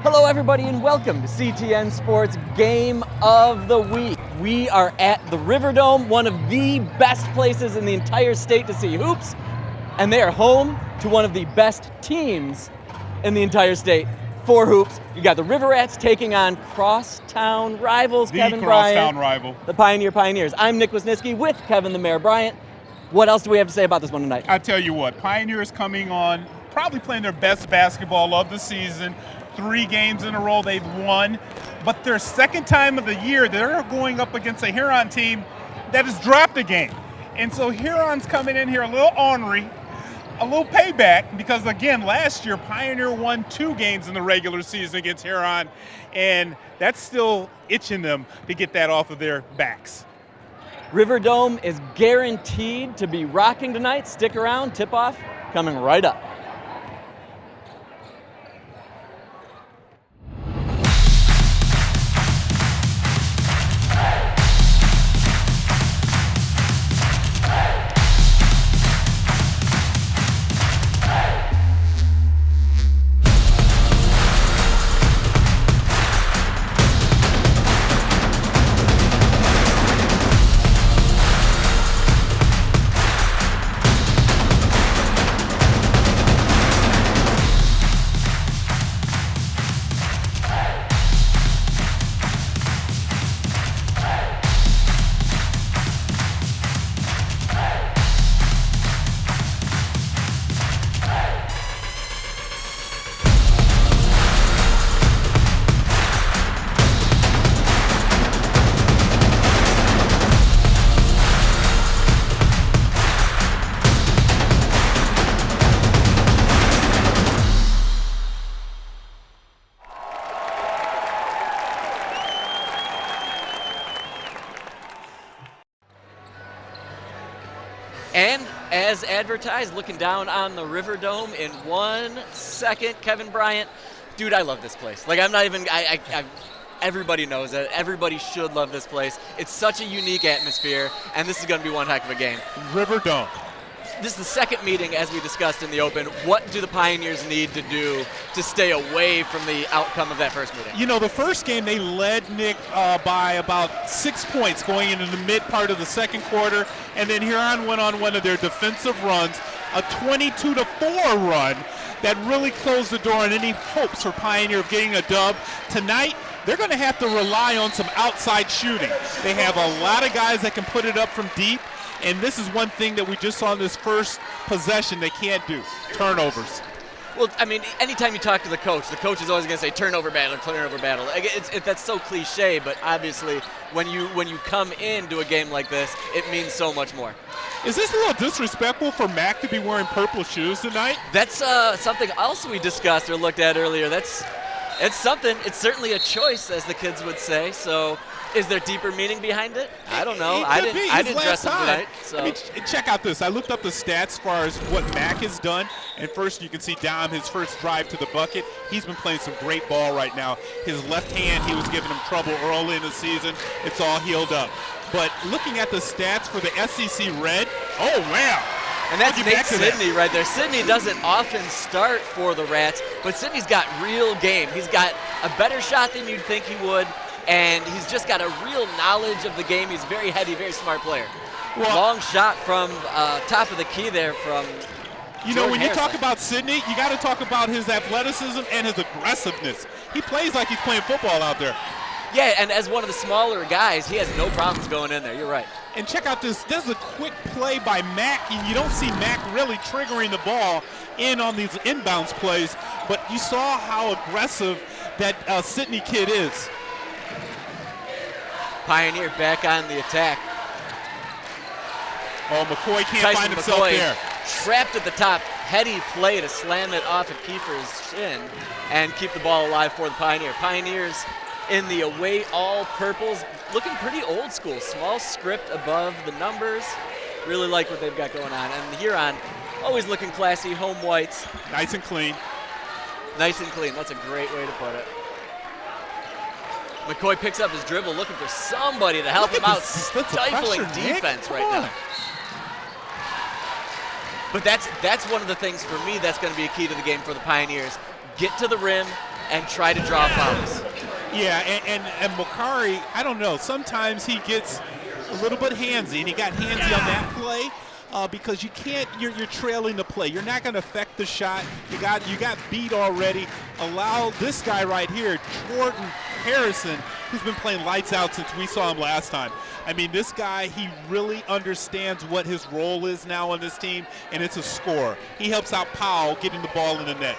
Hello everybody and welcome to CTN Sports Game of the Week. We are at the Riverdome, one of the best places in the entire state to see hoops, and they are home to one of the best teams in the entire state for hoops. You got the River Rats taking on crosstown rivals, Kevin Bryant. Crosstown rival. The Pioneers. I'm Nick Wisniewski with Kevin the Mayor Bryant. What else do we have to say about this one tonight? I tell you what, Pioneers coming on, probably playing their best basketball of the season. 3 games in a row they've won, but their second time of the year, they're going up against a Huron team that has dropped a game. And so Huron's coming in here a little ornery, a little payback, because again, last year Pioneer won 2 games in the regular season against Huron, and that's still itching them to get that off of their backs. Riverdome is guaranteed to be rocking tonight. Stick around, tip-off coming right up. And as advertised, looking down on the Riverdome in 1 second, Kevin Bryant, dude, I love this place. Like, I'm not even, everybody knows that. Everybody should love this place. It's such a unique atmosphere, and this is going to be one heck of a game. Riverdome. This is the second meeting, as we discussed in the open. What do the Pioneers need to do to stay away from the outcome of that first meeting? You know, the first game they led, Nick, by about 6 points going into the mid part of the second quarter, and then Huron went on one of their defensive runs, a 22-4 run that really closed the door on any hopes for Pioneer of getting a dub. Tonight, they're going to have to rely on some outside shooting. They have a lot of guys that can put it up from deep. And this is one thing that we just saw in this first possession they can't do, turnovers. Well, I mean, anytime you talk to the coach is always going to say turnover battle. That's so cliche, but obviously when you come into a game like this, it means so much more. Is this a little disrespectful for Mac to be wearing purple shoes tonight? That's something else we discussed or looked at earlier. It's something. It's certainly a choice, as the kids would say. So, is there deeper meaning behind it? I don't know. I didn't dress him tonight. So. I mean, check out this. I looked up the stats as far as what Mac has done. And first, you can see Dom, his first drive to the bucket. He's been playing some great ball right now. His left hand, he was giving him trouble early in the season. It's all healed up. But looking at the stats for the SEC Red, oh, wow. And that's Nate Sidney right there. Sidney doesn't often start for the Rats, but Sidney's got real game. He's got a better shot than you'd think he would, and he's just got a real knowledge of the game. He's very heady, very smart player. Well, long shot from top of the key there from You know, when you talk about Sidney, you got to talk about his athleticism and his aggressiveness. He plays like he's playing football out there. Yeah, and as one of the smaller guys, he has no problems going in there. You're right. And check out this. This is a quick play by Mac, and you don't see Mac really triggering the ball in on these inbounds plays, but you saw how aggressive that Sidney kid is. Pioneer back on the attack. Oh, McCoy can't find himself there. Trapped at the top. Heady play to slam it off of Kiefer's shin and keep the ball alive for the Pioneer. Pioneers in the away all purples, looking pretty old school. Small script above the numbers. Really like what they've got going on. And the Huron, always looking classy, home whites. Nice and clean. Nice and clean. That's a great way to put it. McCoy picks up his dribble, looking for somebody to help him out. Stifling defense right now. But that's one of the things for me that's going to be a key to the game for the Pioneers. Get to the rim and try to draw fouls. Yeah, and Makari, I don't know, sometimes he gets a little bit handsy, and he got handsy on that play because you can't, you're trailing the play. You're not going to affect the shot. You got beat already. Allow this guy right here, Jordan Harrison, who's been playing lights out since we saw him last time. I mean, this guy, he really understands what his role is now on this team, and it's a scorer. He helps out Powell getting the ball in the net.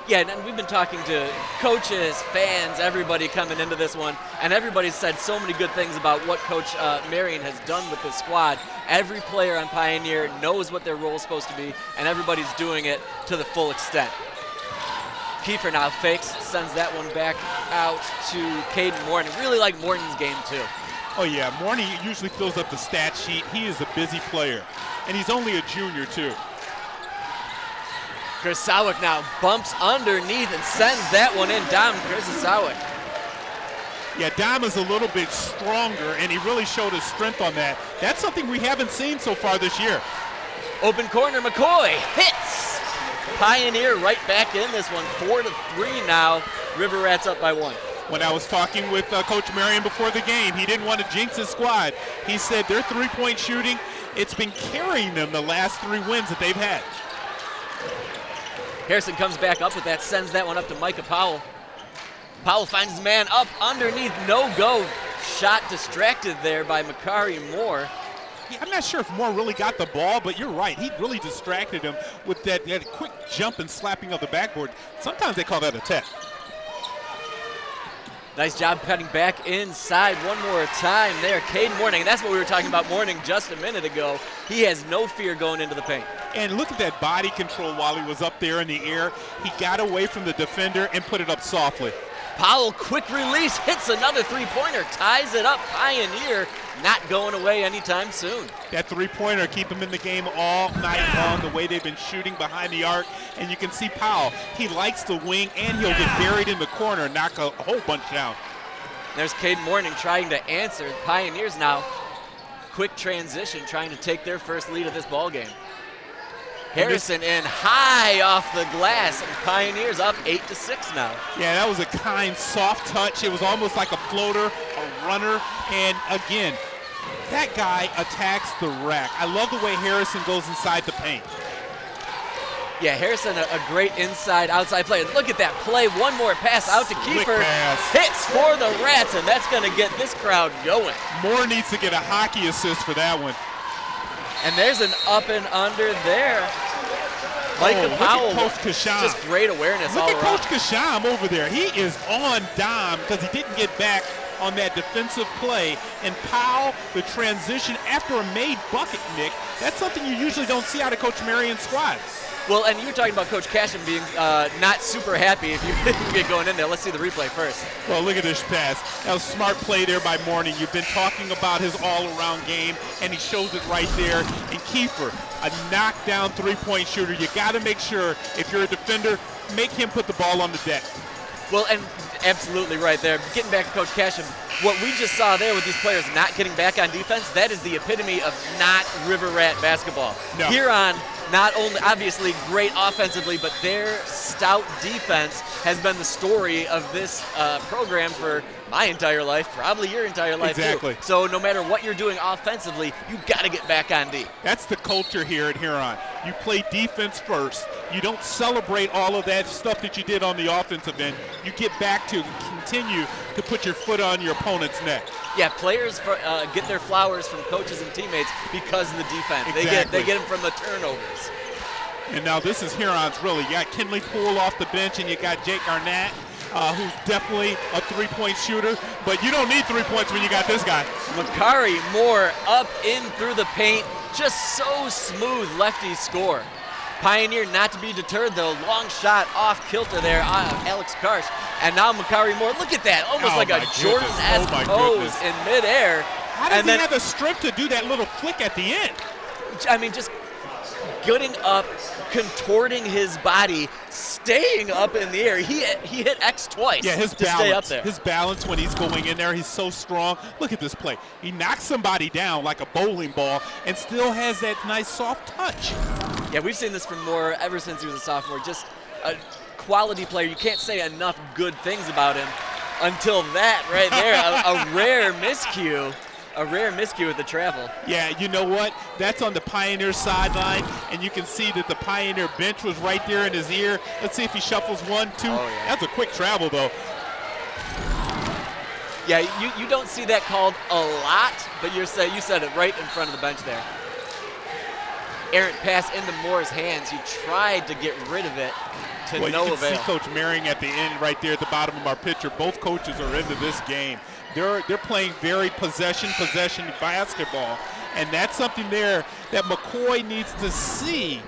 Yeah, and we've been talking to coaches, fans, everybody coming into this one, and everybody's said so many good things about what Coach Marion has done with this squad. Every player on Pioneer knows what their role is supposed to be, and everybody's doing it to the full extent. Kiefer now fakes, sends that one back out to Caden Morton. Really like Morton's game, too. Oh, yeah, Morton usually fills up the stat sheet. He is a busy player, and he's only a junior, too. Krasowik now bumps underneath and sends that one in. Dom Krasowik. Yeah, Dom is a little bit stronger, and he really showed his strength on that. That's something we haven't seen so far this year. Open corner, McCoy hits. Pioneer right back in this one, 4-3 now. River Rats up by 1. When I was talking with Coach Marion before the game, he didn't want to jinx his squad. He said their three-point shooting, it's been carrying them the last 3 wins that they've had. Harrison comes back up with that, sends that one up to Micah Powell. Powell finds his man up underneath, no go. Shot distracted there by Makari Moore. Yeah, I'm not sure if Moore really got the ball, but you're right. He really distracted him with that quick jump and slapping of the backboard. Sometimes they call that a tech. Nice job cutting back inside one more time there. Caden Morning, and that's what we were talking about Morning just a minute ago. He has no fear going into the paint. And look at that body control while he was up there in the air. He got away from the defender and put it up softly. Powell, quick release, hits another three-pointer, ties it up. Pioneer not going away anytime soon. That three-pointer keep him in the game all night long, the way they've been shooting behind the arc. And you can see Powell, he likes the wing, and he'll get buried in the corner, knock a whole bunch down. There's Caden Morning trying to answer. Pioneers now, quick transition, trying to take their first lead of this ball game. Harrison in high off the glass, and Pioneers up 8-6 now. Yeah, that was a kind, soft touch. It was almost like a floater, a runner, and again, that guy attacks the rack. I love the way Harrison goes inside the paint. Yeah, Harrison, a great inside-outside play. Look at that play. One more pass out to Kiefer. Hits for the Rats, and that's going to get this crowd going. Moore needs to get a hockey assist for that one. And there's an up and under there. Micah Powell, just great awareness all around. Look at Coach Kasham over there. He is on dime because he didn't get back on that defensive play. And Powell, the transition after a made bucket, Nick, that's something you usually don't see out of Coach Marion's squad. Well, and you were talking about Coach Cashin being not super happy if you get going in there. Let's see the replay first. Well, look at this pass. That was a smart play there by Morning. You've been talking about his all-around game, and he shows it right there. And Kiefer, a knockdown three-point shooter. You got to make sure, if you're a defender, make him put the ball on the deck. Well, and absolutely right there. Getting back to Coach Cashin, what we just saw there with these players not getting back on defense, that is the epitome of not River Rat basketball. No. Huron, not only obviously great offensively, but their stout defense has been the story of this program for my entire life, probably your entire life exactly. too. So no matter what you're doing offensively, you got to get back on D. That's the culture here at Huron. You play defense first. You don't celebrate all of that stuff that you did on the offensive end. You get back to continue to put your foot on your opponent's neck. Yeah, players get their flowers from coaches and teammates because of the defense. Exactly. They get them from the turnovers. And now this is Huron's really. You got Kinley Poole off the bench, and you got Jake Arnett, who's definitely a three-point shooter. But you don't need 3 points when you got this guy. Makari Moore up in through the paint. Just so smooth lefty score. Pioneer not to be deterred though. Long shot off kilter there, Alex Karsh. And now Makari Moore, look at that, almost like a Jordan-esque pose in midair. How does he have the strength to do that little flick at the end? I mean, just getting up, contorting his body, staying up in the air. He hit X twice. Yeah, his to balance. Stay up there. His balance when he's going in there, he's so strong. Look at this play. He knocks somebody down like a bowling ball and still has that nice soft touch. Yeah, we've seen this from Moore ever since he was a sophomore. Just a quality player. You can't say enough good things about him until that right there, a rare miscue. A rare miscue with the travel. Yeah, you know what? That's on the Pioneer sideline, and you can see that the Pioneer bench was right there in his ear. Let's see if he shuffles 1, 2. Oh, yeah. That's a quick travel, though. Yeah, you don't see that called a lot, but you said it right in front of the bench there. Errant pass into Moore's hands. He tried to get rid of it to no avail. You can see Coach Marion at the end right there at the bottom of our picture. Both coaches are into this game. They're playing very possession basketball, and that's something there that McCoy needs to see.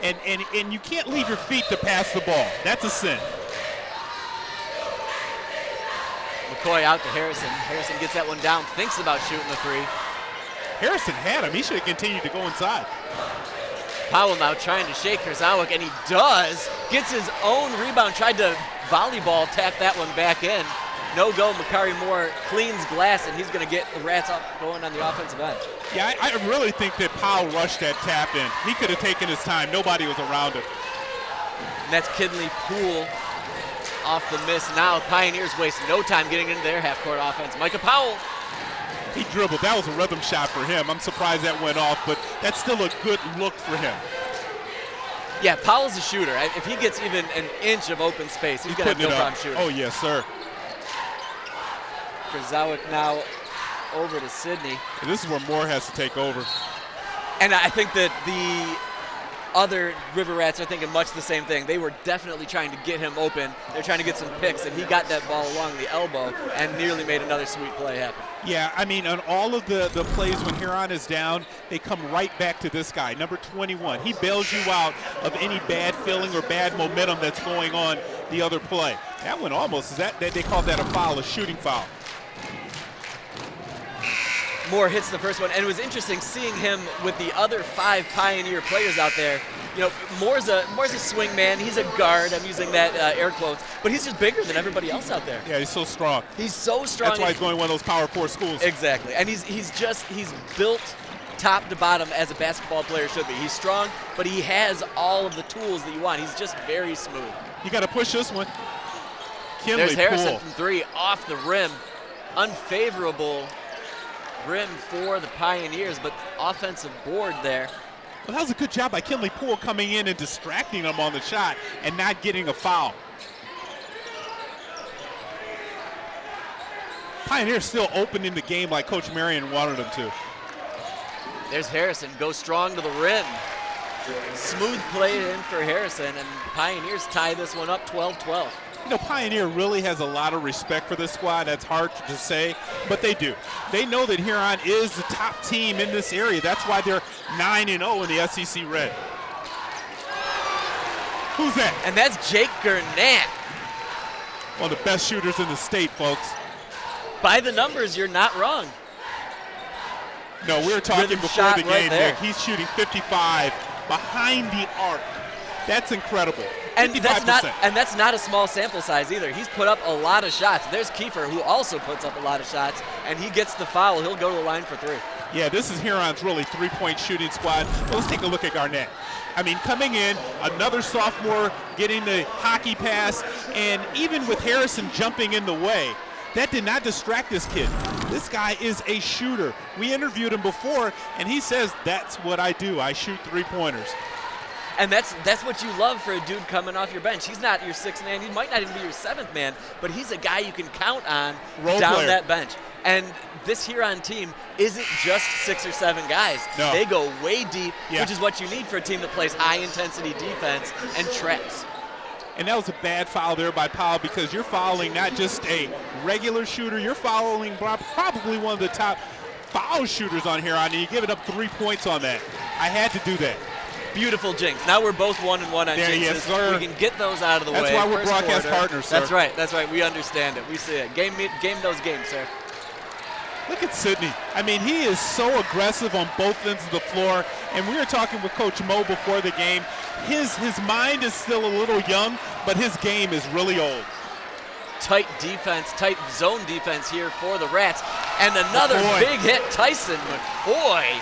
And you can't leave your feet to pass the ball. That's a sin. McCoy out to Harrison. Harrison gets that one down, thinks about shooting the three. Harrison had him. He should have continued to go inside. Powell now trying to shake Krzawick, and he does. Gets his own rebound, tried to volleyball tap that one back in. No go, Makari Moore cleans glass, and he's going to get the Rats up going on the offensive end. Yeah, I really think that Powell rushed that tap in. He could have taken his time. Nobody was around him. And that's Kinley Poole off the miss. Now Pioneers waste no time getting into their half-court offense. Micah Powell. He dribbled. That was a rhythm shot for him. I'm surprised that went off, but that's still a good look for him. Yeah, Powell's a shooter. If he gets even an inch of open space, he's going to have no problem shooting. Oh, yes, sir. Krzawick now over to Sidney. And this is where Moore has to take over. And I think that the other River Rats are thinking much the same thing. They were definitely trying to get him open. They're trying to get some picks, and he got that ball along the elbow and nearly made another sweet play happen. Yeah, I mean, on all of the plays when Huron is down, they come right back to this guy, number 21. He bails you out of any bad feeling or bad momentum that's going on the other play. That one almost, they called that a foul, a shooting foul. Moore hits the first one, and it was interesting seeing him with the other 5 Pioneer players out there. You know, Moore's a swing man. He's a guard. I'm using that air quotes, but he's just bigger than everybody else out there. Yeah, he's so strong. He's so strong. That's why he's going to one of those Power 4 schools. Exactly, and he's built top to bottom as a basketball player should be. He's strong, but he has all of the tools that you want. He's just very smooth. You got to push this one. There's Harrison Poole from 3 off the rim. Unfavorable rim for the Pioneers, but offensive board there. Well, that was a good job by Kinley Poole coming in and distracting him on the shot and not getting a foul. Pioneers still opening the game like Coach Marion wanted them to. There's Harrison, goes strong to the rim. Smooth play in for Harrison, and Pioneers tie this one up 12-12. You know, Pioneer really has a lot of respect for this squad. That's hard to say, but they do. They know that Huron is the top team in this area. That's why they're 9-0 in the SEC Red. Who's that? And that's Jake Gurnett. One of the best shooters in the state, folks. By the numbers, you're not wrong. No, we were talking Rhythm before shot the right game, there. Nick. He's shooting 55 behind the arc. That's incredible. And 55%. that's not a small sample size either. He's put up a lot of shots. There's Kiefer, who also puts up a lot of shots, and he gets the foul. He'll go to the line for 3. Yeah, this is Huron's really three-point shooting squad. Well, let's take a look at Garnett. I mean, coming in, another sophomore getting the hockey pass, and even with Harrison jumping in the way, that did not distract this kid. This guy is a shooter. We interviewed him before, and he says, that's what I do. I shoot three-pointers. And that's what you love for a dude coming off your bench. He's not your 6th man. He might not even be your 7th man, but he's a guy you can count on down that bench. And this Huron team isn't just 6 or 7 guys. No. They go way deep, Yeah. which is what you need for a team that plays high-intensity defense and traps. And that was a bad foul there by Powell, because you're fouling not just a regular shooter, you're fouling probably one of the top foul shooters on Huron, and you give it up 3 points on that. I had to do that. Beautiful jinx. Now we're both 1-1 on jinxes. Yes, sir. We can get those out of the way. That's why we're First broadcast quarter. partners, sir. That's right. We understand it. We see it. Game those games, sir. Look at Sidney. I mean, he is so aggressive on both ends of the floor. And we were talking with Coach Mo before the game. His mind is still a little young, but his game is really old. Tight defense, tight zone defense here for the Rats. And another big hit, Tyson McCoy.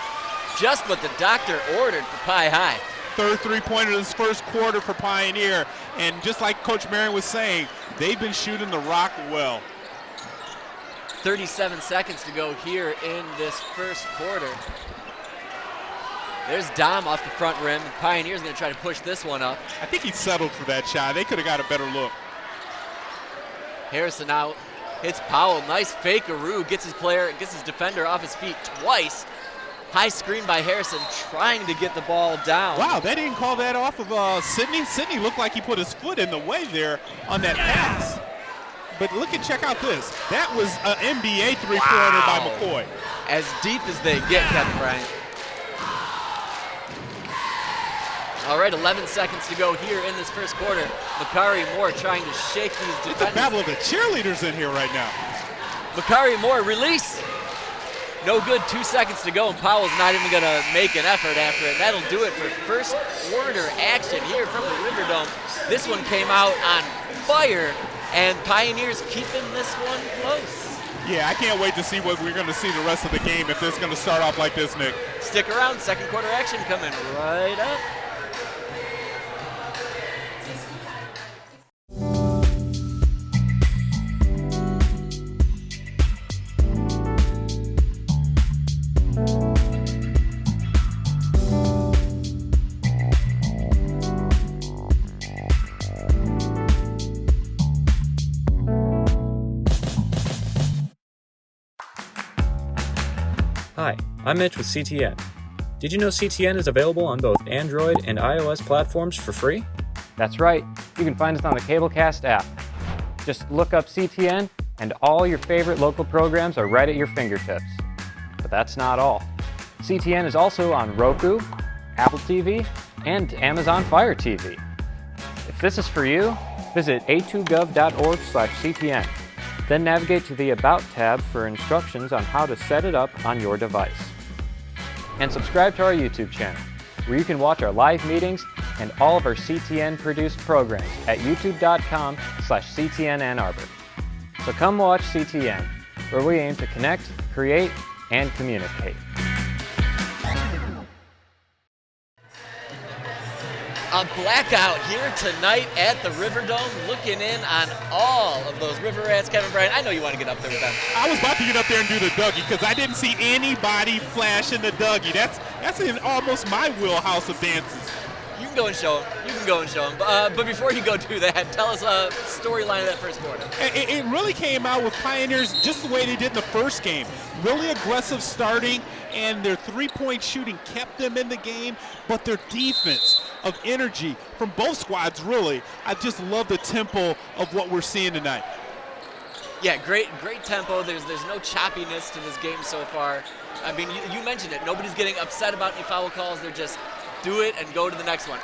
Just what the doctor ordered for Pie High. Third three-pointer this first quarter for Pioneer. And just like Coach Marion was saying, they've been shooting the rock well. 37 seconds to go here in this first quarter. There's Dom off the front rim. Pioneer's going to try to push this one up. I think he settled for that shot. They could have got a better look. Harrison out, hits Powell. Nice fake-a-roo, gets his defender off his feet twice. High screen by Harrison, trying to get the ball down. Wow, they didn't call that off of Sidney. Sidney looked like he put his foot in the way there on that pass. But check out this. That was an NBA three-pointer by McCoy. As deep as they get, Kevin Bryant. All right, 11 seconds to go here in this first quarter. Makari Moore trying to shake these defenders. It's a battle of the cheerleaders in here right now. Makari Moore, release. No good, 2 seconds to go, and Powell's not even going to make an effort after it. That'll do it for first quarter action here from the Riverdome. This one came out on fire, and Pioneers keeping this one close. Yeah, I can't wait to see what we're going to see the rest of the game if it's going to start off like this, Nick. Stick around, second quarter action coming right up. Hi, I'm Mitch with CTN. Did you know CTN is available on both Android and iOS platforms for free? That's right, you can find us on the Cablecast app. Just look up CTN and all your favorite local programs are right at your fingertips. But that's not all. CTN is also on Roku, Apple TV, and Amazon Fire TV. If this is for you, visit a2gov.org/CTN. Then navigate to the About tab for instructions on how to set it up on your device. And subscribe to our YouTube channel, where you can watch our live meetings and all of our CTN-produced programs at youtube.com/CTN Ann Arbor. So come watch CTN, where we aim to connect, create, and communicate. A blackout here tonight at the Riverdome, looking in on all of those River Rats. Kevin Bryant, I know you want to get up there with them. I was about to get up there and do the Dougie because I didn't see anybody flashing the Dougie. That's in almost my wheelhouse of dances. You can go and show them. But before you go do that, tell us a storyline of that first quarter. It really came out with Pioneers just the way they did in the first game. Really aggressive starting, and their three-point shooting kept them in the game, but their defense of energy from both squads, really. I just love the tempo of what we're seeing tonight. Yeah, great tempo. There's no choppiness to this game so far. I mean, you mentioned it. Nobody's getting upset about any foul calls. They're just do it and go to the next one.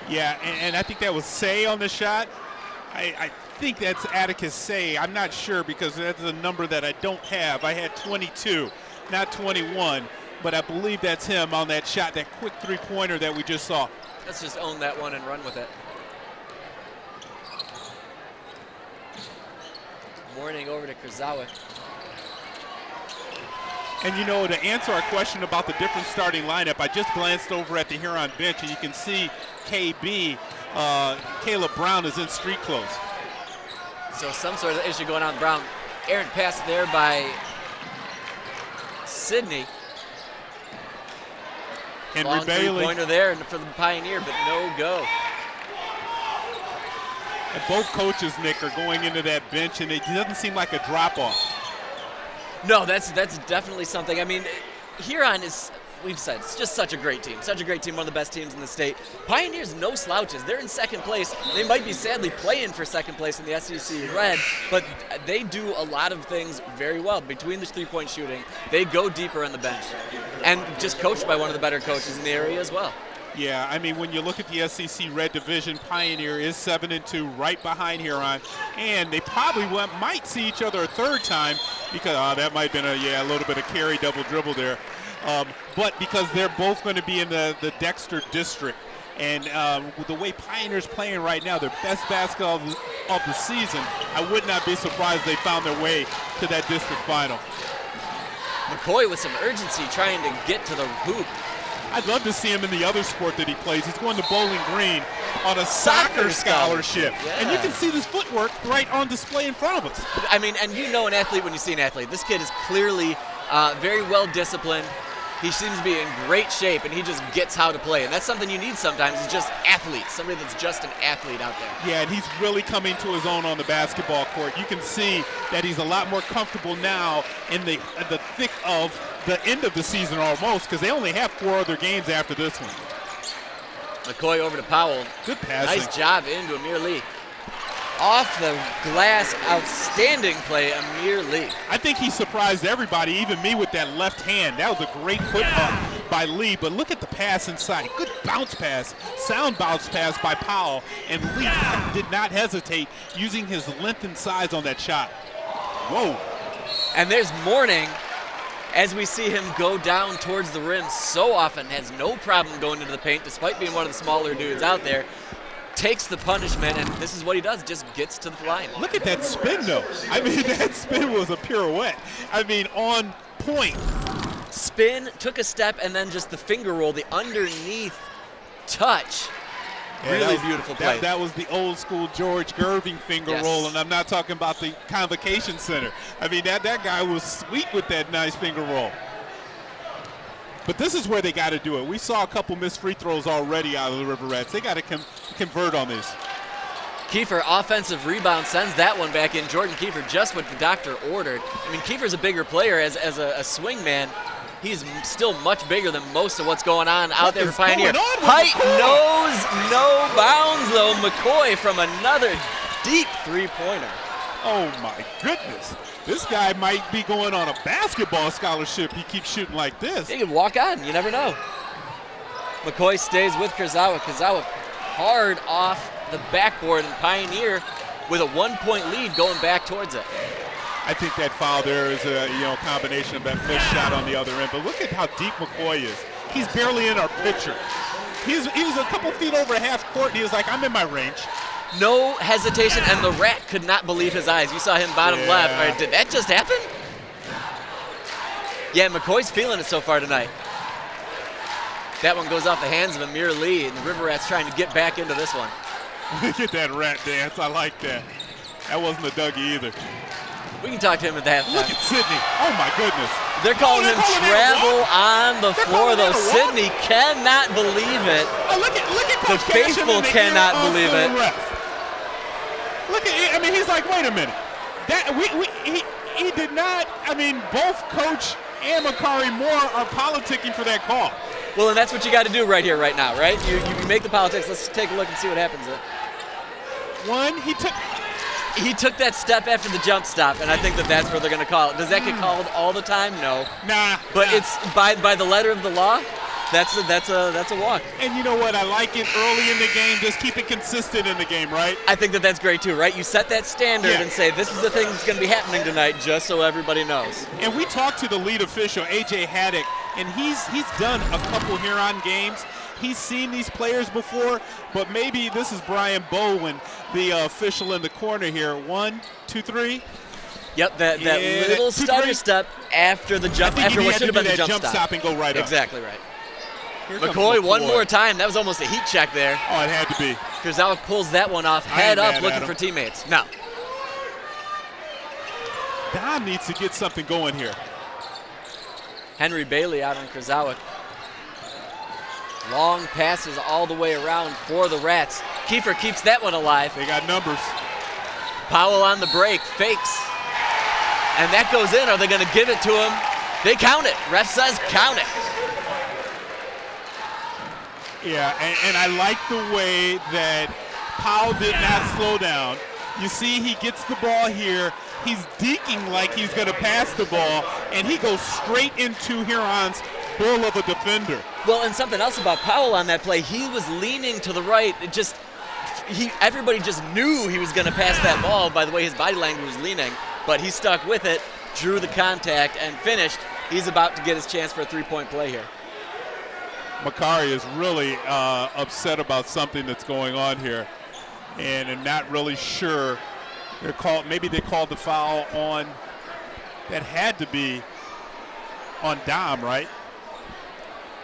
Yeah, and I think that was Say on the shot. I think that's Atticus Say. I'm not sure because that's a number that I don't have. I had 22, not 21, but I believe that's him on that shot, that quick three-pointer that we just saw. Let's just own that one and run with it. Morning over to Kurzawa. And, you know, to answer our question about the different starting lineup, I just glanced over at the Huron bench, and you can see KB, Caleb Brown, is in street clothes. So some sort of issue going on with Brown. Errant pass there by Sidney. Henry Long Bailey. three-pointer there for the Pioneer, but no go. And both coaches, Nick, are going into that bench, and it doesn't seem like a drop-off. No, that's definitely something. I mean, Huron is, we've said, it's just such a great team, one of the best teams in the state. Pioneers, no slouches. They're in second place. They might be sadly playing for second place in the SEC Red, but they do a lot of things very well. Between the three-point shooting, they go deeper on the bench, and just coached by one of the better coaches in the area as well. Yeah, I mean, when you look at the SEC Red Division, Pioneer is 7-2, right behind Huron, and they probably might see each other a third time because that might have been a little bit of carry double dribble there, but because they're both going to be in the Dexter district, and with the way Pioneer's playing right now, their best basketball of the season, I would not be surprised they found their way to that district final. McCoy with some urgency trying to get to the hoop. I'd love to see him in the other sport that he plays. He's going to Bowling Green on a soccer scholarship. Yeah. And you can see this footwork right on display in front of us. I mean, and you know an athlete when you see an athlete. This kid is clearly very well disciplined. He seems to be in great shape, and he just gets how to play. And that's something you need sometimes, is just athletes, somebody that's just an athlete out there. Yeah, and he's really coming to his own on the basketball court. You can see that he's a lot more comfortable now in the thick of the end of the season almost, because they only have 4 other games after this one. McCoy over to Powell. Good passing. Nice job into Amir Lee. Off the glass, outstanding play, Amir Lee. I think he surprised everybody, even me, with that left hand. That was a great put up by Lee, but look at the pass inside. Good bounce pass, sound bounce pass by Powell, and Lee did not hesitate using his length and size on that shot. Whoa. And there's Mourning as we see him go down towards the rim so often, has no problem going into the paint despite being one of the smaller dudes out there. Takes the punishment, and this is what he does, just gets to the line. Look at that spin, though. I mean, that spin was a pirouette. I mean, on point. Spin, took a step, and then just the finger roll, the underneath touch. Yeah, really beautiful play. That was the old school George Gerving finger roll, and I'm not talking about the Convocation Center. I mean, that guy was sweet with that nice finger roll. But this is where they got to do it. We saw a couple missed free throws already out of the River Rats. They got to convert on this. Kiefer, offensive rebound, sends that one back in. Jordan Kiefer, just what the doctor ordered. I mean, Kiefer's a bigger player as a swing man. He's still much bigger than most of what's going on out there for Pioneer. Height knows no bounds, though. McCoy from another deep three-pointer. Oh, my goodness. This guy might be going on a basketball scholarship. He keeps shooting like this. He can walk on. You never know. McCoy stays with Kurzawa. Kurzawa hard off the backboard, and Pioneer with a 1-point lead going back towards it. I think that foul there is a combination of that missed shot on the other end. But look at how deep McCoy is. He's barely in our picture. He was a couple feet over half court, and he was like, I'm in my range. No hesitation, and the Rat could not believe his eyes. You saw him bottom left. All right, did that just happen? Yeah, McCoy's feeling it so far tonight. That one goes off the hands of Amir Lee, and the River Rats trying to get back into this one. Look at that rat dance. I like that. That wasn't a Dougie either. We can talk to him at the halftime. Look at Sidney. Oh, my goodness. They're calling him travel on the floor, though. Sidney cannot believe it. Oh, look at the faithful cannot believe it. Look at it. I mean, he's like, wait a minute. He did not. I mean, both Coach and Makari Moore are politicking for that call. Well, and that's what you got to do right here, right now, right? You make the politics. Let's take a look and see what happens. He took that step after the jump stop, and I think that's where they're going to call it. Does that get called all the time? No. Nah. But it's by the letter of the law. That's a walk. And you know what? I like it early in the game. Just keep it consistent in the game, right? I think that's great too, right? You set that standard and say this is the thing that's going to be happening tonight, just so everybody knows. And we talked to the lead official, AJ Haddock, and he's done a couple Huron games. He's seen these players before, but maybe this is Brian Bowen, the official in the corner here. 1, 2, 3. Yep, that little stutter step after the jump, after what should have been the jump stop. And go right up. Exactly right. McCoy one more time. That was almost a heat check there. Oh, it had to be. Kurzawa pulls that one off, head up, looking for teammates. No. Dom needs to get something going here. Henry Bailey out on Kurzawa. Long passes all the way around for the Rats. Kiefer keeps that one alive. They got numbers. Powell on the break, fakes. And that goes in. Are they going to give it to him? They count it. Ref says count it. Yeah, and I like the way that Powell did not slow down. You see he gets the ball here. He's deking like he's going to pass the ball, and he goes straight into Huron's bull of a defender. Well, and something else about Powell on that play, he was leaning to the right. Everybody just knew he was going to pass that ball by the way his body language was leaning, but he stuck with it, drew the contact, and finished. He's about to get his chance for a three-point play here. Makari is really upset about something that's going on here, and I'm not really sure. Maybe they called the foul on. That had to be on Dom, right?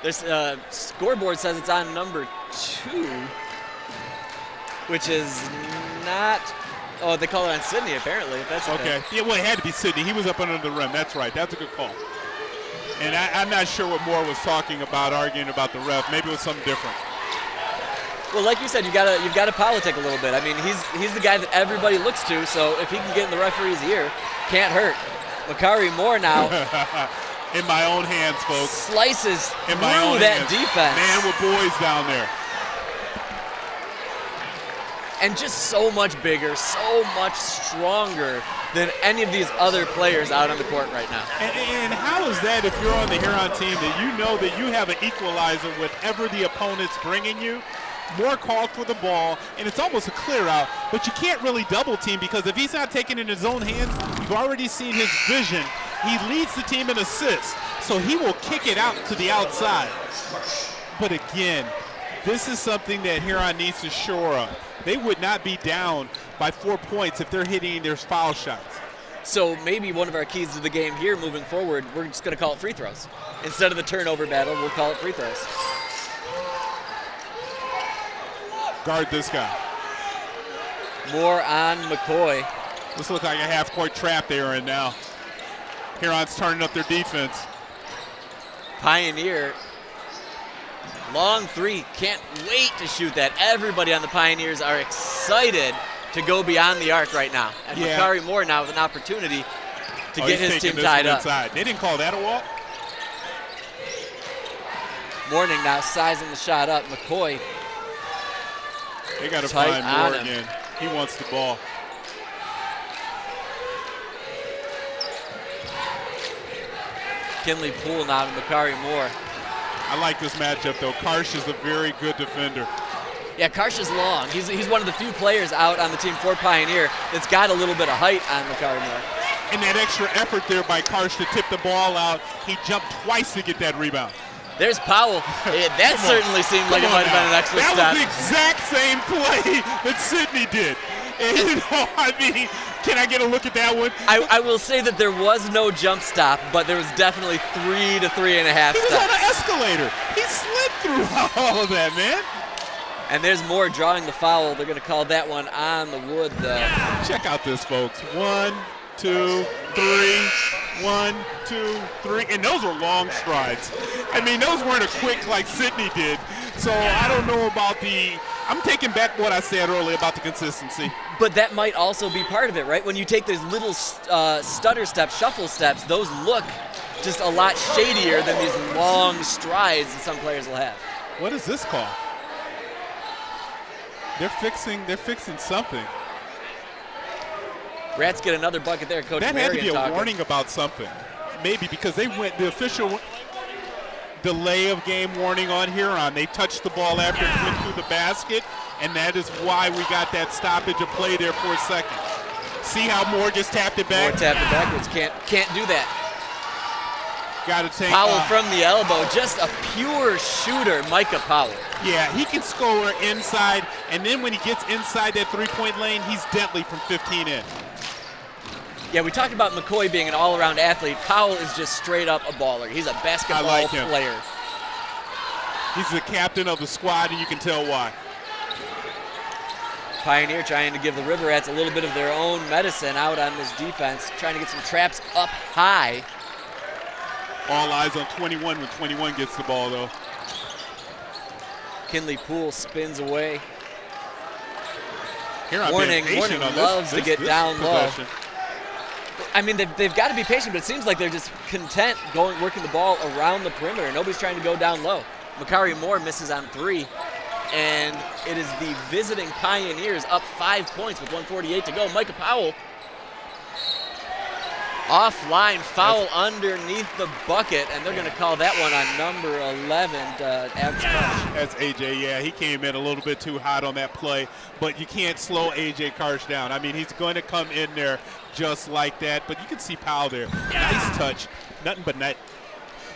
This scoreboard says it's on number 2, which is not. Oh, they call it on Sydney apparently. If that's okay. Yeah, well, it had to be Sydney. He was up under the rim. That's right. That's a good call. And I'm not sure what Moore was talking about, arguing about the ref. Maybe it was something different. Well, like you said, you've got to politic a little bit. I mean, he's the guy that everybody looks to. So if he can get in the referee's ear, can't hurt. Makari Moore now. In my own hands, folks. Slices in through my own that hands. defense. Man with boys down there. And just so much bigger, so much stronger than any of these other players out on the court right now. And how is that if you're on the Huron team that you know that you have an equalizer whatever the opponent's bringing you? Moore called for the ball, and it's almost a clear out, but you can't really double team because if he's not taking it in his own hands, you've already seen his vision. He leads the team in assists, so he will kick it out to the outside. But again, this is something that Huron needs to shore up. They would not be down by 4 points if they're hitting their foul shots. So maybe one of our keys to the game here moving forward, we're just going to call it free throws. Instead of the turnover battle, we'll call it free throws. Guard this guy. More on McCoy. This looks like a half-court trap they are in now. Huron's turning up their defense. Pioneer. Long three. Can't wait to shoot that. Everybody on the Pioneers are excited to go beyond the arc right now. And Makari Moore now with an opportunity to get his team tied up. Inside. They didn't call that a walk? Mourning now sizing the shot up. McCoy. They got to find Moore again. He wants the ball. Kinley Poole now to Makari Moore. I like this matchup, though. Karsh is a very good defender. Yeah, Karsh is long. He's one of the few players out on the team for Pioneer that's got a little bit of height on Makari Moore. And that extra effort there by Karsh to tip the ball out. He jumped twice to get that rebound. There's Powell. That certainly seemed like it might have been an extra step. That was the exact same play that Sydney did. And, you know, I mean, can I get a look at that one? I will say that there was no jump stop, but there was definitely 3 to 3.5 steps. He was on an escalator. He slid through all of that, man. And there's Moore drawing the foul. They're going to call that one on the wood, though. Check out this, folks. 1, 2, 3. 1, 2, 3. And those were long strides. I mean, those weren't a quick like Sydney did. So I don't know about I'm taking back what I said earlier about the consistency. But that might also be part of it, right? When you take those little stutter steps, shuffle steps, those look just a lot shadier than these long strides that some players will have. What is this call? They're fixing something. Rats get another bucket there, Coach That Marion had to be a talking. warning about something. Maybe because the official delay of game warning on Huron. They touched the ball after it went through the basket, and that is why we got that stoppage of play there for a second. See how Moore just tapped it back? Moore tapped it backwards. Can't do that. Got to take Powell from the elbow, just a pure shooter, Micah Powell. Yeah, he can score inside, and then when he gets inside that three-point lane, he's deadly from 15 in. Yeah, we talked about McCoy being an all-around athlete. Powell is just straight up a baller. He's a basketball player. He's the captain of the squad, and you can tell why. Pioneer trying to give the River Rats a little bit of their own medicine out on this defense, trying to get some traps up high. All eyes on 21 when 21 gets the ball, though. Kinley Poole spins away. Warning loves to get down low. I mean, they've got to be patient, but it seems like they're just content working the ball around the perimeter. Nobody's trying to go down low. Makari Moore misses on 3, and it is the visiting Pioneers up 5 points with 1:48 to go. Micah Powell, offline foul underneath the bucket, and they're going to call that one on number 11, Alex Karsh. That's AJ, yeah. He came in a little bit too hot on that play, but you can't slow AJ Karsh down. I mean, he's going to come in there just like that, but you can see Powell there. Nice touch, nothing but net.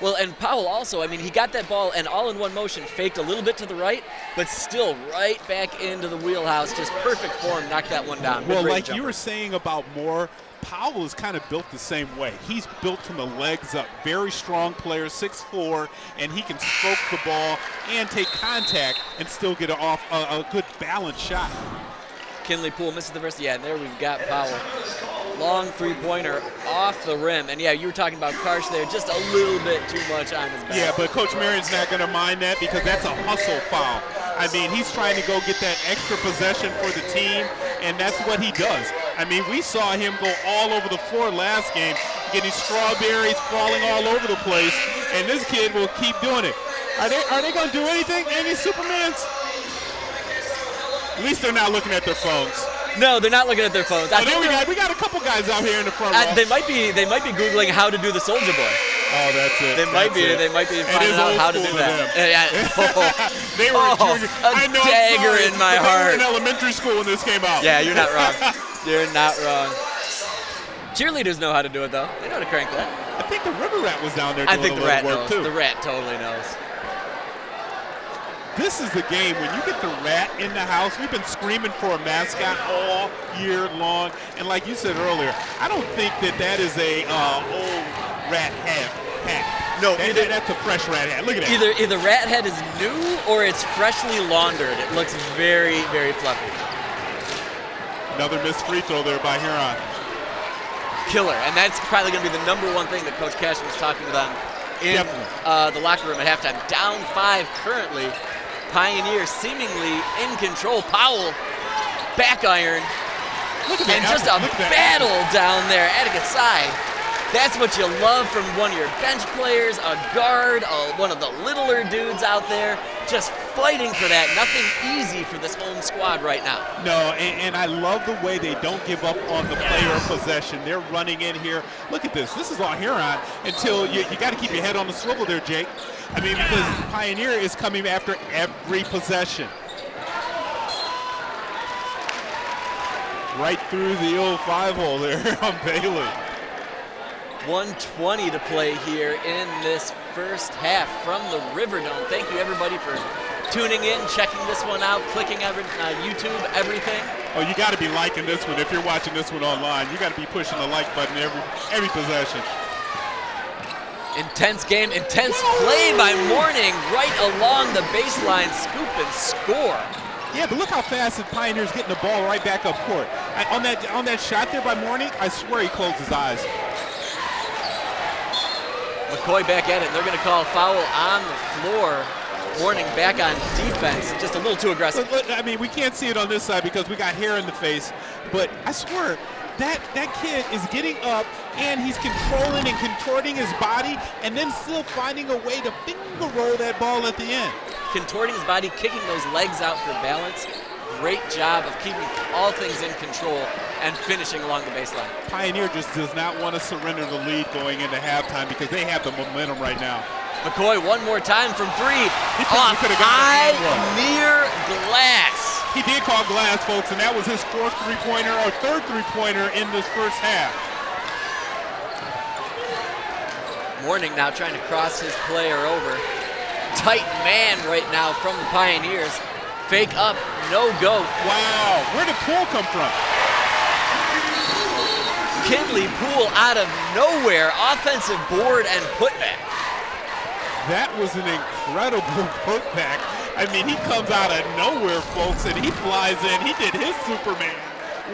Well, and Powell also, I mean, he got that ball and all in one motion, faked a little bit to the right, but still right back into the wheelhouse. Just perfect form, knocked that one down. Well, like you were saying about Moore, Powell is kind of built the same way. He's built from the legs up. Very strong player, 6'4", and he can stroke the ball and take contact and still get it off a good balanced shot. Kinley Poole misses the first. Yeah, there we've got Powell. Long three-pointer off the rim. And, yeah, you were talking about Karsh there, just a little bit too much on his back. Yeah, but Coach Marion's not going to mind that because that's a hustle foul. I mean, he's trying to go get that extra possession for the team, and that's what he does. I mean, we saw him go all over the floor last game, getting strawberries falling all over the place, and this kid will keep doing it. Are they going to do anything? Any Supermans? At least they're not looking at their phones. No, they're not looking at their phones. We got a couple guys out here in the front row. They might be Googling how to do the Soldier Boy. Oh, that's it. They might be finding out how to do that. They were junior. I know, dagger in my heart. They were in elementary school when this came out. Yeah, you're not wrong. You're not wrong. Cheerleaders know how to do it, though. They know how to crank that. I think the River Rat was down there doing a little work, too. The Rat totally knows. This is the game when you get the Rat in the house. We've been screaming for a mascot all year long, and like you said earlier, I don't think that is a old rat hat. No, that's a fresh rat hat. Look at that. Either rat head is new or it's freshly laundered. It looks very, very fluffy. Another missed free throw there by Huron. Killer, and that's probably going to be the number one thing that Coach Cashman was talking to them in the locker room at halftime. Down 5 currently. Pioneer seemingly in control. Powell, back iron, and just a battle down there. Atticus side. That's what you love from one of your bench players, a guard, one of the littler dudes out there, just fighting for that. Nothing easy for this home squad right now. No, and I love the way they don't give up on the player possession. They're running in here. Look at this. This is all Huron until you got to keep your head on the swivel there, Jake. I mean, because Pioneer is coming after every possession. Right through the old 5-hole there on Bailey. 1:20 to play here in this first half from the Riverdome. Thank you, everybody, for tuning in, checking this one out, clicking YouTube, everything. Oh, you got to be liking this one. If you're watching this one online, you got to be pushing the like button every possession. Intense game, intense play by Mourning right along the baseline, scoop and score. Yeah, but look how fast the Pioneer's getting the ball right back up court. On that shot there by Mourning, I swear he closed his eyes. McCoy back at it. They're going to call a foul on the floor. Mourning back on defense, just a little too aggressive. Look, I mean, we can't see it on this side because we got hair in the face, but I swear, that kid is getting up and he's controlling and contorting his body and then still finding a way to finger roll that ball at the end. Contorting his body, kicking those legs out for balance. Great job of keeping all things in control and finishing along the baseline. Pioneer just does not want to surrender the lead going into halftime because they have the momentum right now. McCoy one more time from 3. Off high, near glass. He did call glass, folks, and that was his 4th three-pointer or 3rd three-pointer in this first half. Mourning now trying to cross his player over. Tight man right now from the Pioneers. Fake up, no go. Wow, where did Poole come from? Kinley Poole out of nowhere, offensive board and putback. That was an incredible putback. I mean, he comes out of nowhere, folks, and he flies in. He did his Superman.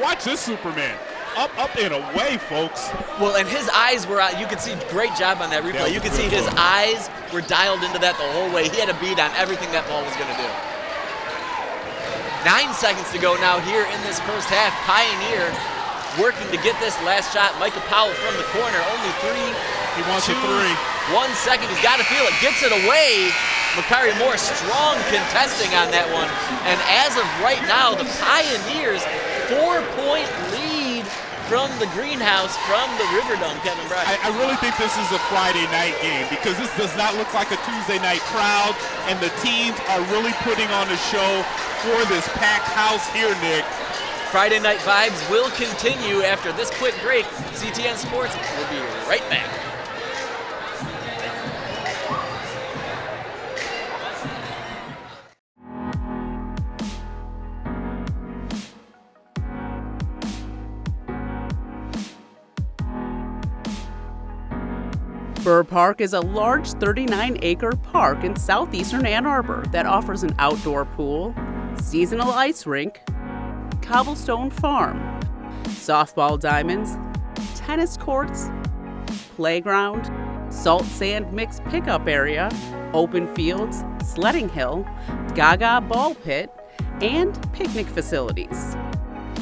Watch this Superman. Up, and away, folks. Well, and his eyes were out. You could see, great job on that replay. You could see his eyes were dialed into that the whole way. He had a beat on everything that ball was going to do. 9 seconds to go now here in this first half. Pioneer working to get this last shot. Micah Powell from the corner, only 3. He wants a 3. 1 second, he's got to feel it. Gets it away. Makari Moore strong contesting on that one. And as of right now, the Pioneers 4-point lead from the greenhouse, from the Riverdome, Kevin Bryant. I really think this is a Friday night game because this does not look like a Tuesday night crowd, and the teams are really putting on a show for this packed house here, Nick. Friday night vibes will continue after this quick break. CTN Sports will be right back. Burr Park is a large 39-acre park in southeastern Ann Arbor that offers an outdoor pool, seasonal ice rink, cobblestone farm, softball diamonds, tennis courts, playground, salt sand mix pickup area, open fields, sledding hill, gaga ball pit, and picnic facilities.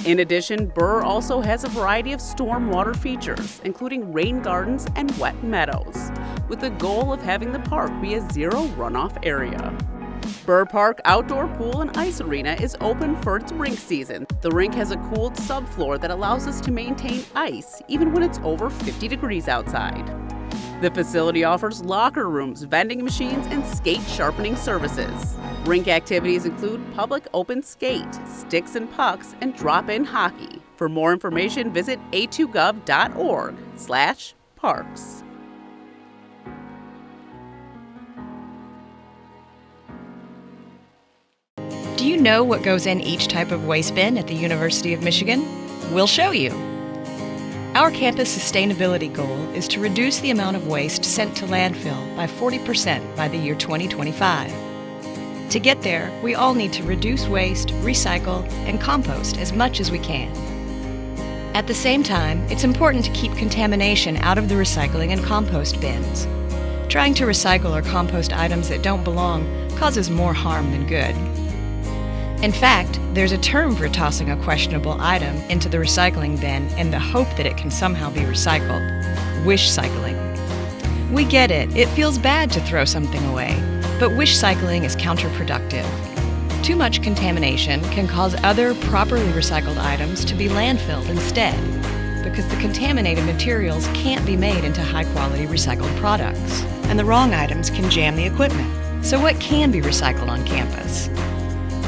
In addition, Burr also has a variety of stormwater features, including rain gardens and wet meadows, with the goal of having the park be a zero runoff area. Burr Park Outdoor Pool and Ice Arena is open for its rink season. The rink has a cooled subfloor that allows us to maintain ice even when it's over 50 degrees outside. The facility offers locker rooms, vending machines, and skate sharpening services. Rink activities include public open skate, sticks and pucks, and drop-in hockey. For more information, visit a2gov.org/parks. Do you know what goes in each type of waste bin at the University of Michigan? We'll show you. Our campus sustainability goal is to reduce the amount of waste sent to landfill by 40% by the year 2025. To get there, we all need to reduce waste, recycle, and compost as much as we can. At the same time, it's important to keep contamination out of the recycling and compost bins. Trying to recycle or compost items that don't belong causes more harm than good. In fact, there's a term for tossing a questionable item into the recycling bin in the hope that it can somehow be recycled: wish cycling. We get it, it feels bad to throw something away, but wish cycling is counterproductive. Too much contamination can cause other properly recycled items to be landfilled instead, because the contaminated materials can't be made into high-quality recycled products, and the wrong items can jam the equipment. So what can be recycled on campus?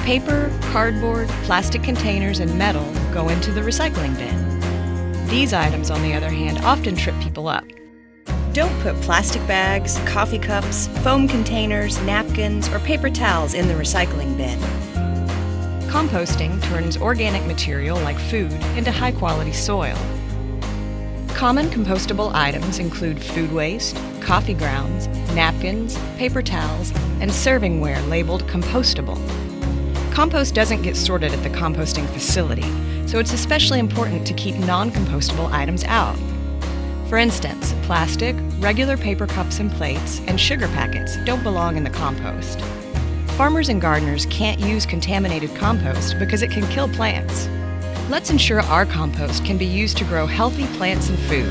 Paper, cardboard, plastic containers, and metal go into the recycling bin. These items, on the other hand, often trip people up. Don't put plastic bags, coffee cups, foam containers, napkins, or paper towels in the recycling bin. Composting turns organic material like food into high-quality soil. Common compostable items include food waste, coffee grounds, napkins, paper towels, and servingware labeled compostable. Compost doesn't get sorted at the composting facility, so it's especially important to keep non-compostable items out. For instance, plastic, regular paper cups and plates, and sugar packets don't belong in the compost. Farmers and gardeners can't use contaminated compost because it can kill plants. Let's ensure our compost can be used to grow healthy plants and food.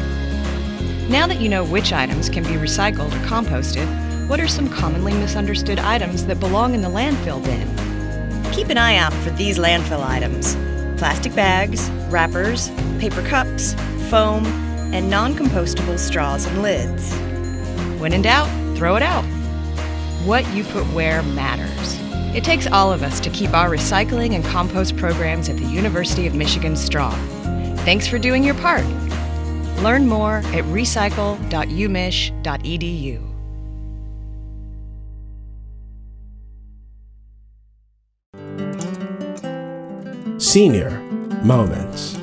Now that you know which items can be recycled or composted, what are some commonly misunderstood items that belong in the landfill bin? Keep an eye out for these landfill items: plastic bags, wrappers, paper cups, foam, and non-compostable straws and lids. When in doubt, throw it out. What you put where matters. It takes all of us to keep our recycling and compost programs at the University of Michigan strong. Thanks for doing your part. Learn more at recycle.umich.edu. Senior Moments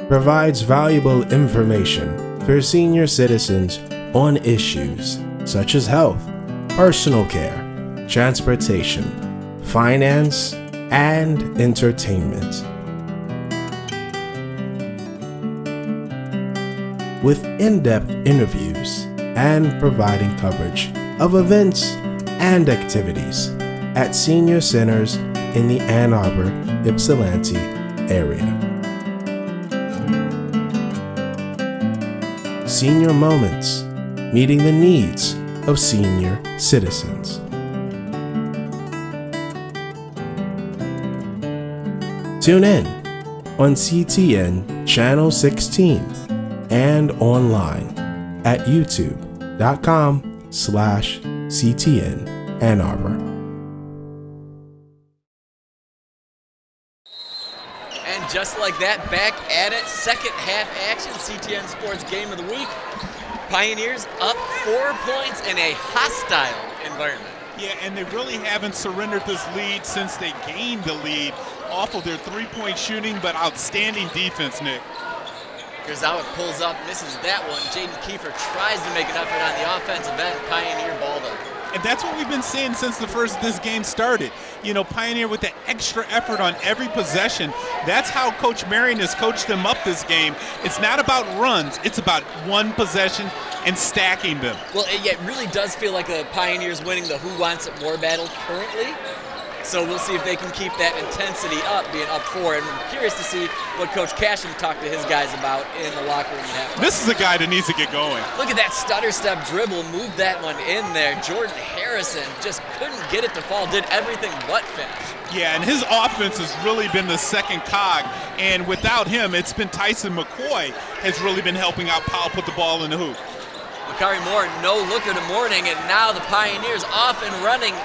provides valuable information for senior citizens on issues such as health, personal care, transportation, finance, and entertainment. With in-depth interviews and providing coverage of events and activities at senior centers in the Ann Arbor, Ypsilanti area. Senior Moments, meeting the needs of senior citizens. Tune in on CTN Channel 16 and online at youtube.com/CTN Ann Arbor. And just like that, back at it, second half action, CTN Sports Game of the Week. Pioneers up 4 points in a hostile environment. Yeah, and they really haven't surrendered this lead since they gained the lead off of their three-point shooting, but outstanding defense, Nick. Grzawick pulls up, misses that one. Jaden Kiefer tries to make an effort on the offensive end. Pioneer ball though. And that's what we've been seeing since this game started. You know, Pioneer with the extra effort on every possession. That's how Coach Marion has coached them up this game. It's not about runs. It's about one possession and stacking them. Well, it really does feel like the Pioneers winning the Who Wants It More battle currently. So we'll see if they can keep that intensity up, being up 4. And we're curious to see what Coach Cashin talked to his guys about in the locker room. This is a guy that needs to get going. Look at that stutter step dribble, moved that one in there. Jordan Harrison just couldn't get it to fall, did everything but finish. Yeah, and his offense has really been the second cog. And without him, it's been Tyson McCoy has really been helping out Powell put the ball in the hoop. Makari Moore, no looker to Morning, and now the Pioneers off and running.